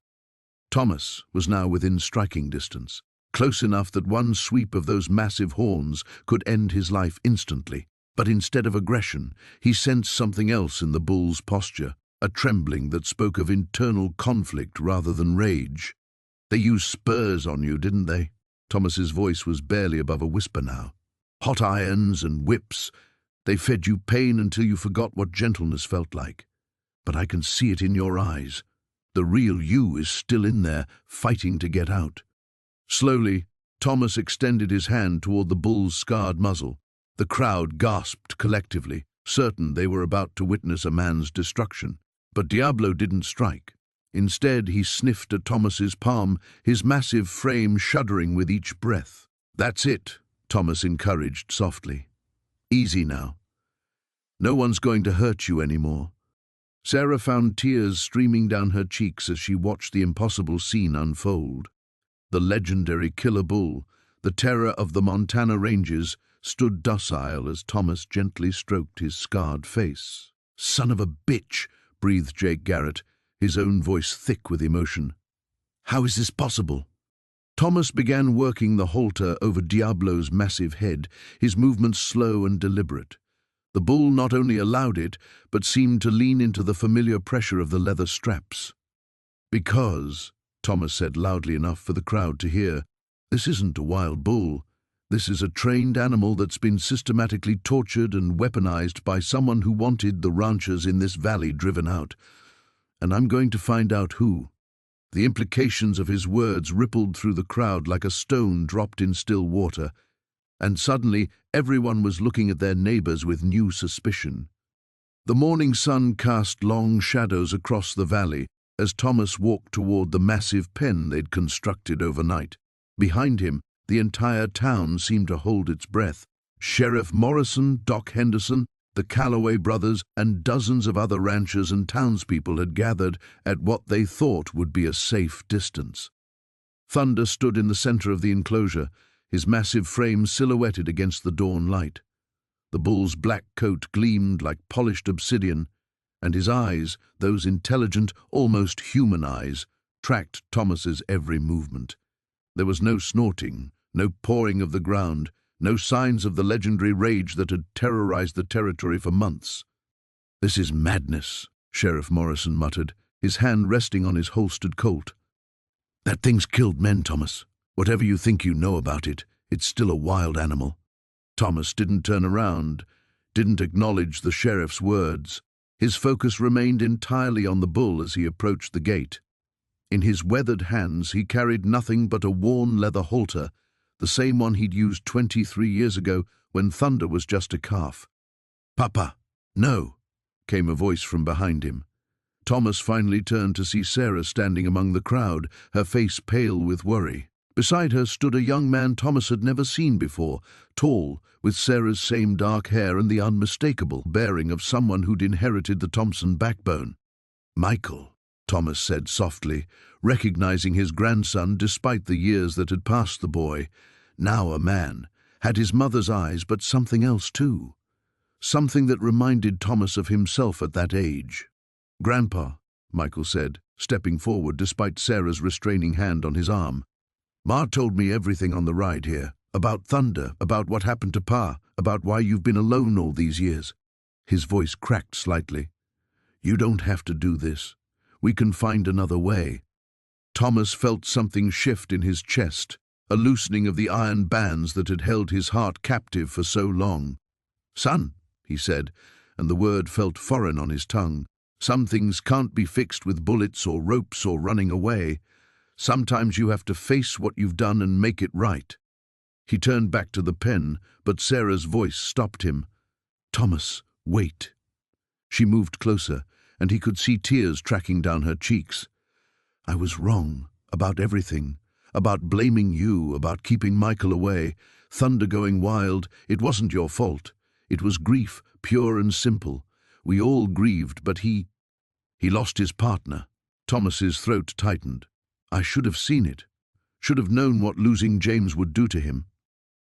Thomas was now within striking distance, close enough that one sweep of those massive horns could end his life instantly. But instead of aggression, he sensed something else in the bull's posture, a trembling that spoke of internal conflict rather than rage. "They used spurs on you, didn't they?" Thomas's voice was barely above a whisper now. "Hot irons and whips. They fed you pain until you forgot what gentleness felt like. But I can see it in your eyes. The real you is still in there, fighting to get out." Slowly, Thomas extended his hand toward the bull's scarred muzzle. The crowd gasped collectively, certain they were about to witness a man's destruction. But Diablo didn't strike. Instead, he sniffed at Thomas's palm, his massive frame shuddering with each breath. "That's it," Thomas encouraged softly. "Easy now. No one's going to hurt you anymore." Sarah found tears streaming down her cheeks as she watched the impossible scene unfold. The legendary killer bull, the terror of the Montana ranges, stood docile as Thomas gently stroked his scarred face. "Son of a bitch," breathed Jake Garrett, his own voice thick with emotion. "How is this possible?" Thomas began working the halter over Diablo's massive head, his movements slow and deliberate. The bull not only allowed it, but seemed to lean into the familiar pressure of the leather straps. "Because," Thomas said loudly enough for the crowd to hear, "this isn't a wild bull. This is a trained animal that's been systematically tortured and weaponized by someone who wanted the ranchers in this valley driven out. And I'm going to find out who." The implications of his words rippled through the crowd like a stone dropped in still water, and suddenly everyone was looking at their neighbors with new suspicion. The morning sun cast long shadows across the valley as Thomas walked toward the massive pen they'd constructed overnight. Behind him, the entire town seemed to hold its breath. Sheriff Morrison, Doc Henderson, the Calloway brothers, and dozens of other ranchers and townspeople had gathered at what they thought would be a safe distance. Thunder stood in the center of the enclosure, his massive frame silhouetted against the dawn light. The bull's black coat gleamed like polished obsidian, and his eyes, those intelligent, almost human eyes, tracked Thomas's every movement. There was no snorting, no pawing of the ground, no signs of the legendary rage that had terrorized the territory for months. "This is madness," Sheriff Morrison muttered, his hand resting on his holstered Colt. "That thing's killed men, Thomas. Whatever you think you know about it, it's still a wild animal." Thomas didn't turn around, didn't acknowledge the sheriff's words. His focus remained entirely on the bull as he approached the gate. In his weathered hands he carried nothing but a worn leather halter, the same one he'd used 23 years ago when Thunder was just a calf. "Papa, no," came a voice from behind him. Thomas finally turned to see Sarah standing among the crowd, her face pale with worry. Beside her stood a young man Thomas had never seen before, tall, with Sarah's same dark hair and the unmistakable bearing of someone who'd inherited the Thompson backbone. "Michael," Thomas said softly, recognizing his grandson despite the years that had passed the boy. Now a man, had his mother's eyes, but something else too. Something that reminded Thomas of himself at that age. "Grandpa," Michael said, stepping forward despite Sarah's restraining hand on his arm. "Ma told me everything on the ride here, about Thunder, about what happened to Pa, about why you've been alone all these years." His voice cracked slightly. "You don't have to do this. We can find another way." Thomas felt something shift in his chest, a loosening of the iron bands that had held his heart captive for so long. "Son," he said, and the word felt foreign on his tongue. "Some things can't be fixed with bullets or ropes or running away. Sometimes you have to face what you've done and make it right." He turned back to the pen, but Sarah's voice stopped him. "Thomas, wait." She moved closer, and he could see tears tracking down her cheeks. "I was wrong about everything, about blaming you, about keeping Michael away, Thunder going wild. It wasn't your fault. It was grief, pure and simple. We all grieved, but he lost his partner." Thomas's throat tightened. "I should have seen it, should have known what losing James would do to him."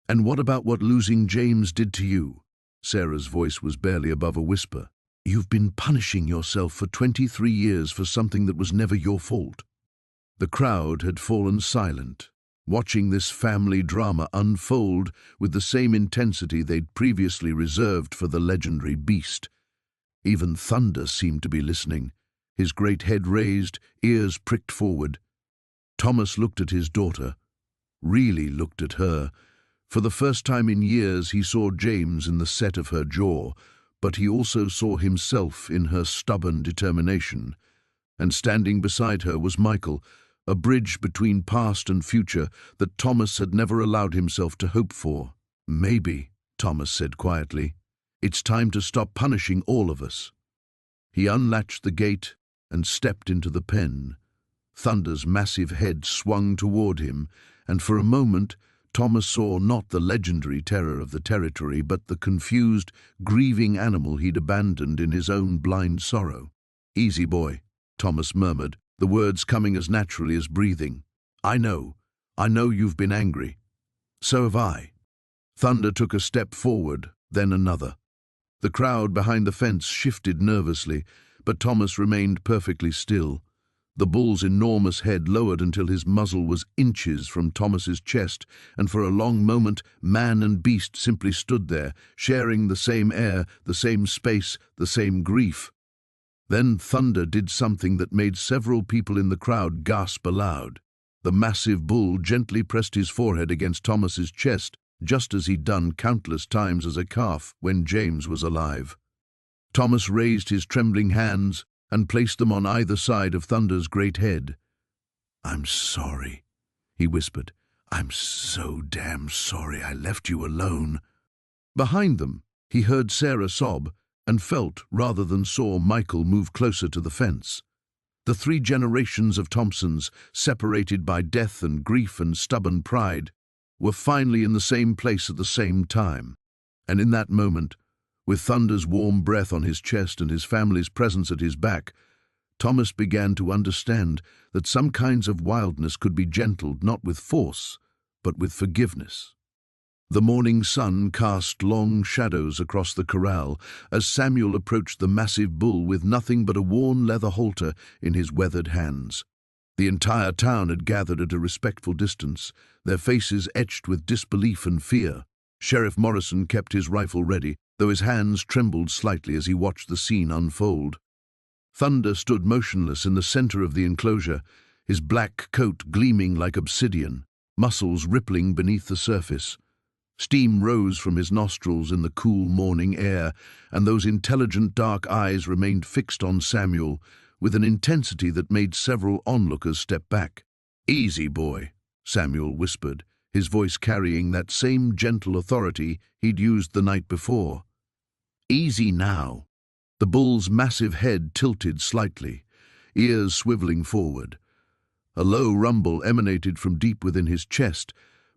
"And what about what losing James did to you?" Sarah's voice was barely above a whisper. "You've been punishing yourself for 23 years for something that was never your fault." The crowd had fallen silent, watching this family drama unfold with the same intensity they'd previously reserved for the legendary beast. Even Thunder seemed to be listening, his great head raised, ears pricked forward. Thomas looked at his daughter, really looked at her. For the first time in years he saw James in the set of her jaw, but he also saw himself in her stubborn determination. And standing beside her was Michael, a bridge between past and future that Thomas had never allowed himself to hope for. "Maybe," Thomas said quietly, "it's time to stop punishing all of us." He unlatched the gate and stepped into the pen. Thunder's massive head swung toward him, and for a moment Thomas saw not the legendary terror of the territory, but the confused, grieving animal he'd abandoned in his own blind sorrow. "Easy, boy," Thomas murmured, the words coming as naturally as breathing. I know you've been angry. So have I." Thunder took a step forward, then another. The crowd behind the fence shifted nervously, but Thomas remained perfectly still. The bull's enormous head lowered until his muzzle was inches from Thomas's chest, and for a long moment man and beast simply stood there, sharing the same air, the same space, the same grief. Then Thunder did something that made several people in the crowd gasp aloud. The massive bull gently pressed his forehead against Thomas's chest, just as he'd done countless times as a calf when James was alive. Thomas raised his trembling hands and placed them on either side of Thunder's great head. "I'm sorry," he whispered. "I'm so damn sorry I left you alone." Behind them, he heard Sarah sob and felt, rather than saw, Michael move closer to the fence. The 3 generations of Thompsons, separated by death and grief and stubborn pride, were finally in the same place at the same time. And in that moment, with Thunder's warm breath on his chest and his family's presence at his back, Thomas began to understand that some kinds of wildness could be gentled not with force, but with forgiveness. The morning sun cast long shadows across the corral as Samuel approached the massive bull with nothing but a worn leather halter in his weathered hands. The entire town had gathered at a respectful distance, their faces etched with disbelief and fear. Sheriff Morrison kept his rifle ready, though his hands trembled slightly as he watched the scene unfold. Thunder stood motionless in the center of the enclosure, his black coat gleaming like obsidian, muscles rippling beneath the surface. Steam rose from his nostrils in the cool morning air, and those intelligent dark eyes remained fixed on Samuel with an intensity that made several onlookers step back. "Easy, boy," Samuel whispered, his voice carrying that same gentle authority he'd used the night before. "Easy now." The bull's massive head tilted slightly, ears swiveling forward. A low rumble emanated from deep within his chest,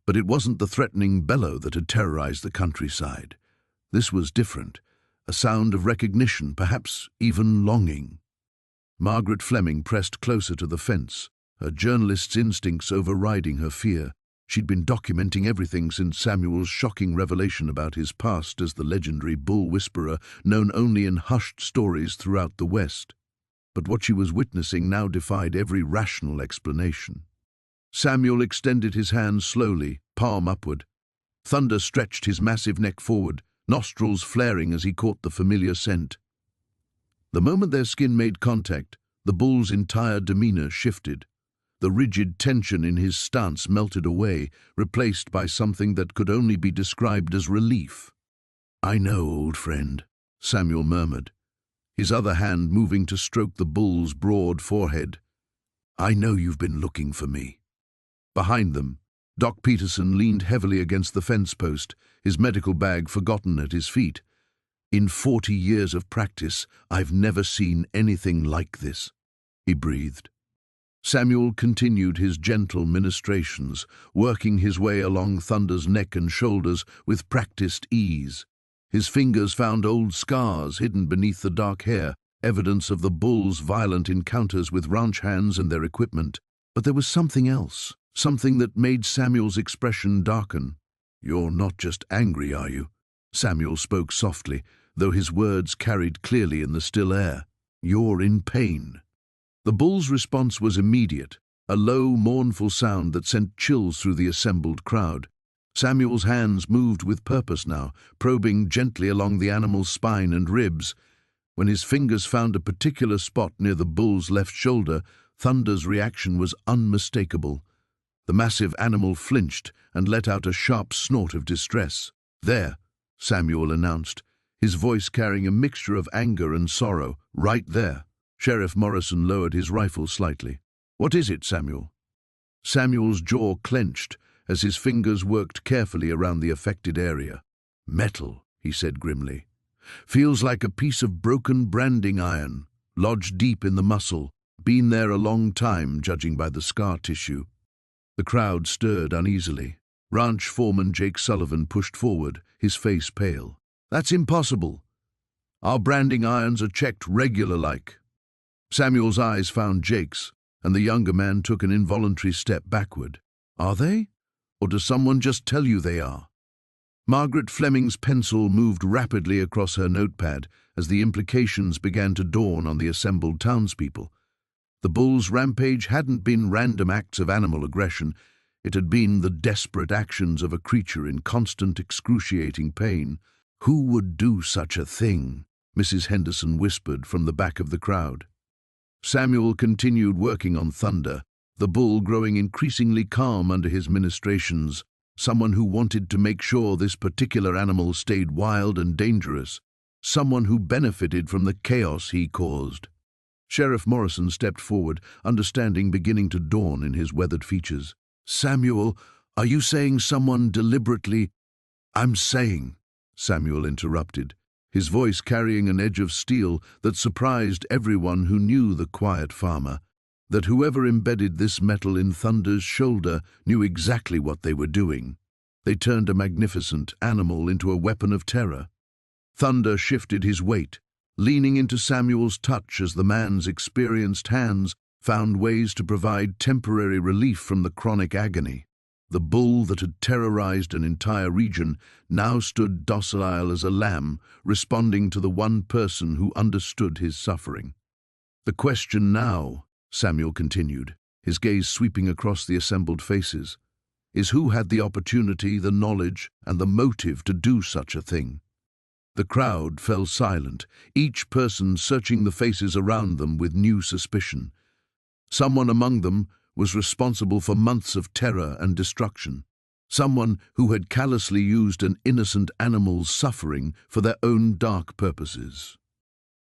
but it wasn't the threatening bellow that had terrorized the countryside. This was different, a sound of recognition, perhaps even longing. Margaret Fleming pressed closer to the fence, her journalist's instincts overriding her fear. She'd been documenting everything since Samuel's shocking revelation about his past as the legendary bull whisperer, known only in hushed stories throughout the West. But what she was witnessing now defied every rational explanation. Samuel extended his hand slowly, palm upward. Thunder stretched his massive neck forward, nostrils flaring as he caught the familiar scent. The moment their skin made contact, the bull's entire demeanor shifted. The rigid tension in his stance melted away, replaced by something that could only be described as relief. "I know, old friend," Samuel murmured, his other hand moving to stroke the bull's broad forehead. "I know you've been looking for me." Behind them, Doc Peterson leaned heavily against the fence post, his medical bag forgotten at his feet. "In 40 years of practice, I've never seen anything like this," he breathed. Samuel continued his gentle ministrations, working his way along Thunder's neck and shoulders with practiced ease. His fingers found old scars hidden beneath the dark hair, evidence of the bull's violent encounters with ranch hands and their equipment. But there was something else, something that made Samuel's expression darken. "You're not just angry, are you?" Samuel spoke softly, though his words carried clearly in the still air. "You're in pain." The bull's response was immediate, a low, mournful sound that sent chills through the assembled crowd. Samuel's hands moved with purpose now, probing gently along the animal's spine and ribs. When his fingers found a particular spot near the bull's left shoulder, Thunder's reaction was unmistakable. The massive animal flinched and let out a sharp snort of distress. "There," Samuel announced, his voice carrying a mixture of anger and sorrow. "Right there." Sheriff Morrison lowered his rifle slightly. "What is it, Samuel?" Samuel's jaw clenched as his fingers worked carefully around the affected area. "Metal," he said grimly. "Feels like a piece of broken branding iron, lodged deep in the muscle. Been there a long time, judging by the scar tissue." The crowd stirred uneasily. Ranch foreman Jake Sullivan pushed forward, his face pale. "That's impossible. Our branding irons are checked regular-like." Samuel's eyes found Jake's, and the younger man took an involuntary step backward. "Are they? Or does someone just tell you they are?" Margaret Fleming's pencil moved rapidly across her notepad as the implications began to dawn on the assembled townspeople. The bull's rampage hadn't been random acts of animal aggression. It had been the desperate actions of a creature in constant, excruciating pain. "Who would do such a thing?" Mrs. Henderson whispered from the back of the crowd. Samuel continued working on Thunder, the bull growing increasingly calm under his ministrations, someone who wanted to make sure this particular animal stayed wild and dangerous, someone who benefited from the chaos he caused. Sheriff Morrison stepped forward, understanding beginning to dawn in his weathered features. "Samuel, are you saying someone deliberately—" "I'm saying," Samuel interrupted, his voice carrying an edge of steel that surprised everyone who knew the quiet farmer, that whoever embedded this metal in Thunder's shoulder knew exactly what they were doing. They turned a magnificent animal into a weapon of terror. Thunder shifted his weight, leaning into Samuel's touch as the man's experienced hands found ways to provide temporary relief from the chronic agony. The bull that had terrorized an entire region now stood docile as a lamb, responding to the one person who understood his suffering. "The question now," Samuel continued, his gaze sweeping across the assembled faces, "is who had the opportunity, the knowledge, and the motive to do such a thing?" The crowd fell silent, each person searching the faces around them with new suspicion. Someone among them was responsible for months of terror and destruction. Someone who had callously used an innocent animal's suffering for their own dark purposes.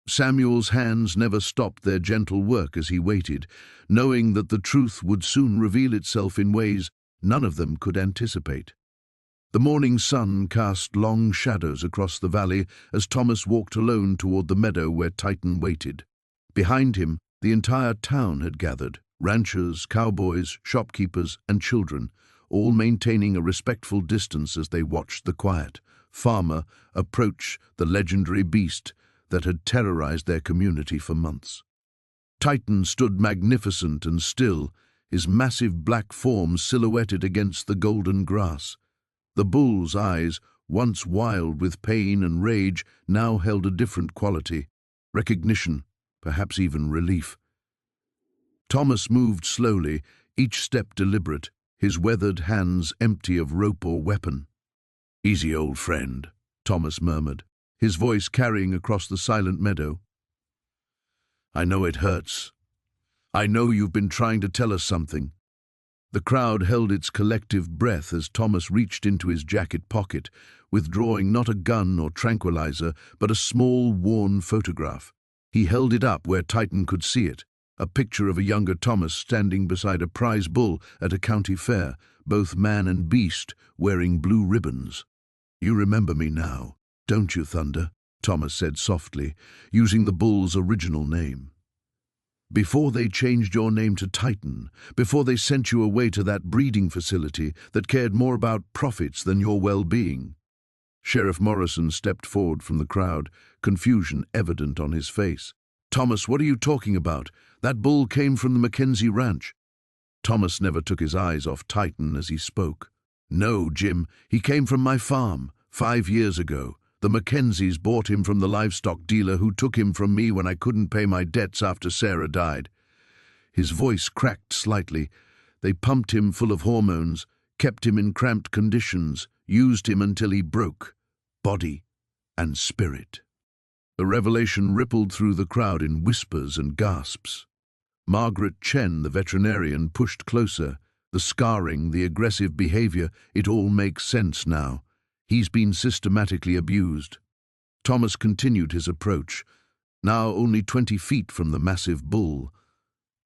Samuel's hands never stopped their gentle work as he waited, knowing that the truth would soon reveal itself in ways none of them could anticipate. The morning sun cast long shadows across the valley as Thomas walked alone toward the meadow where Titan waited. Behind him, the entire town had gathered, ranchers, cowboys, shopkeepers, and children, all maintaining a respectful distance as they watched the quiet farmer approach the legendary beast that had terrorized their community for months. Titan stood magnificent and still, his massive black form silhouetted against the golden grass. The bull's eyes, once wild with pain and rage, now held a different quality, recognition, perhaps even relief. Thomas moved slowly, each step deliberate, his weathered hands empty of rope or weapon. "Easy, old friend," Thomas murmured, his voice carrying across the silent meadow. "I know it hurts. I know you've been trying to tell us something." The crowd held its collective breath as Thomas reached into his jacket pocket, withdrawing not a gun or tranquilizer, but a small, worn photograph. He held it up where Titan could see it, a picture of a younger Thomas standing beside a prize bull at a county fair, both man and beast wearing blue ribbons. "You remember me now, don't you, Thunder?" Thomas said softly, using the bull's original name. "Before they changed your name to Titan, before they sent you away to that breeding facility that cared more about profits than your well-being." Sheriff Morrison stepped forward from the crowd, confusion evident on his face. "Thomas, what are you talking about? That bull came from the Mackenzie Ranch." Thomas never took his eyes off Titan as he spoke. "No, Jim, he came from my farm 5 years ago, The Mackenzies bought him from the livestock dealer who took him from me when I couldn't pay my debts after Sarah died." His voice cracked slightly. "They pumped him full of hormones, kept him in cramped conditions, used him until he broke, body and spirit." The revelation rippled through the crowd in whispers and gasps. Margaret Chen, the veterinarian, pushed closer. "The scarring, the aggressive behavior, it all makes sense now. He's been systematically abused." Thomas continued his approach, now only 20 feet from the massive bull.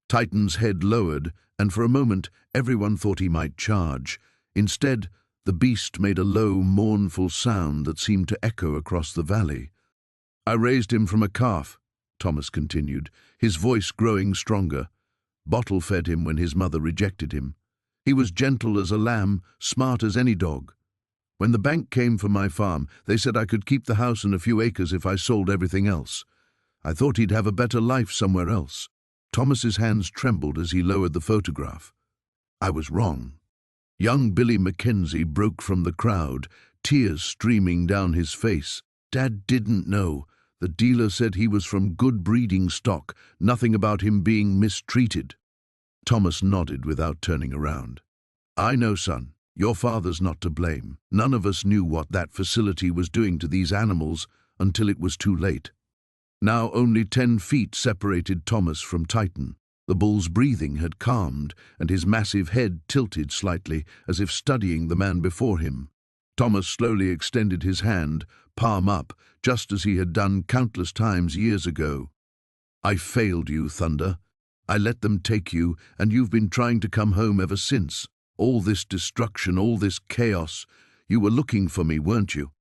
Titan's head lowered, and for a moment everyone thought he might charge. Instead, the beast made a low, mournful sound that seemed to echo across the valley. "I raised him from a calf," Thomas continued, his voice growing stronger. "Bottle-fed him when his mother rejected him. He was gentle as a lamb, smart as any dog. When the bank came for my farm, they said I could keep the house and a few acres if I sold everything else. I thought he'd have a better life somewhere else." Thomas's hands trembled as he lowered the photograph. "I was wrong." Young Billy Mackenzie broke from the crowd, tears streaming down his face. "Dad didn't know. The dealer said he was from good breeding stock, nothing about him being mistreated." Thomas nodded without turning around. "I know, son. Your father's not to blame. None of us knew what that facility was doing to these animals until it was too late." Now only 10 feet separated Thomas from Titan. The bull's breathing had calmed, and his massive head tilted slightly, as if studying the man before him. Thomas slowly extended his hand, palm up, just as he had done countless times years ago. "I failed you, Thunder. I let them take you, and you've been trying to come home ever since. All this destruction, all this chaos. You were looking for me, weren't you?"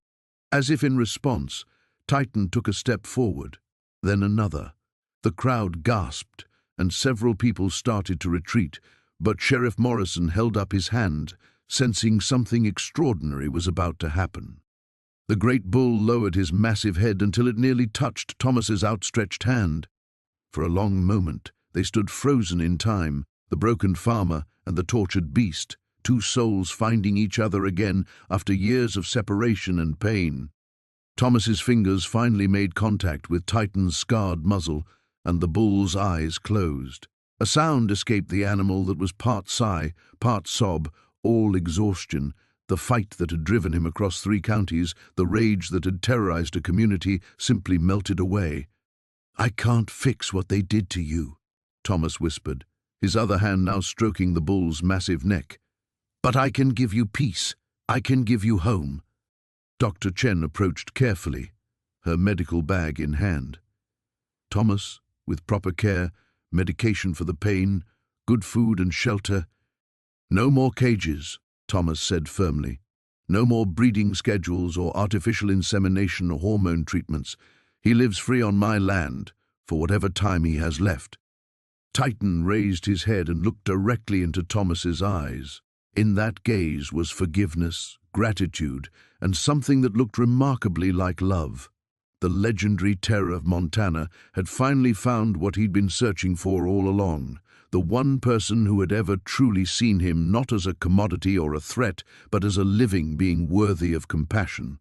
As if in response, Titan took a step forward, then another. The crowd gasped, and several people started to retreat, but Sheriff Morrison held up his hand, sensing something extraordinary was about to happen. The great bull lowered his massive head until it nearly touched Thomas's outstretched hand. For a long moment, they stood frozen in time, the broken farmer and the tortured beast, two souls finding each other again after years of separation and pain. Thomas's fingers finally made contact with Titan's scarred muzzle, and the bull's eyes closed. A sound escaped the animal that was part sigh, part sob, all exhaustion. The fight that had driven him across 3 counties, the rage that had terrorized a community, simply melted away. "I can't fix what they did to you," Thomas whispered, his other hand now stroking the bull's massive neck. "But I can give you peace. I can give you home." Dr. Chen approached carefully, her medical bag in hand. "Thomas, with proper care, medication for the pain, good food and shelter." "No more cages," Thomas said firmly. "No more breeding schedules or artificial insemination or hormone treatments. He lives free on my land, for whatever time he has left." Titan raised his head and looked directly into Thomas's eyes. In that gaze was forgiveness, gratitude, and something that looked remarkably like love. The legendary terror of Montana had finally found what he'd been searching for all along, the one person who had ever truly seen him not as a commodity or a threat, but as a living being worthy of compassion.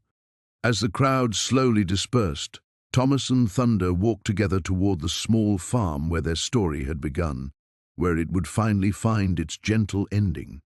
As the crowd slowly dispersed, Thomas and Thunder walked together toward the small farm where their story had begun, where it would finally find its gentle ending.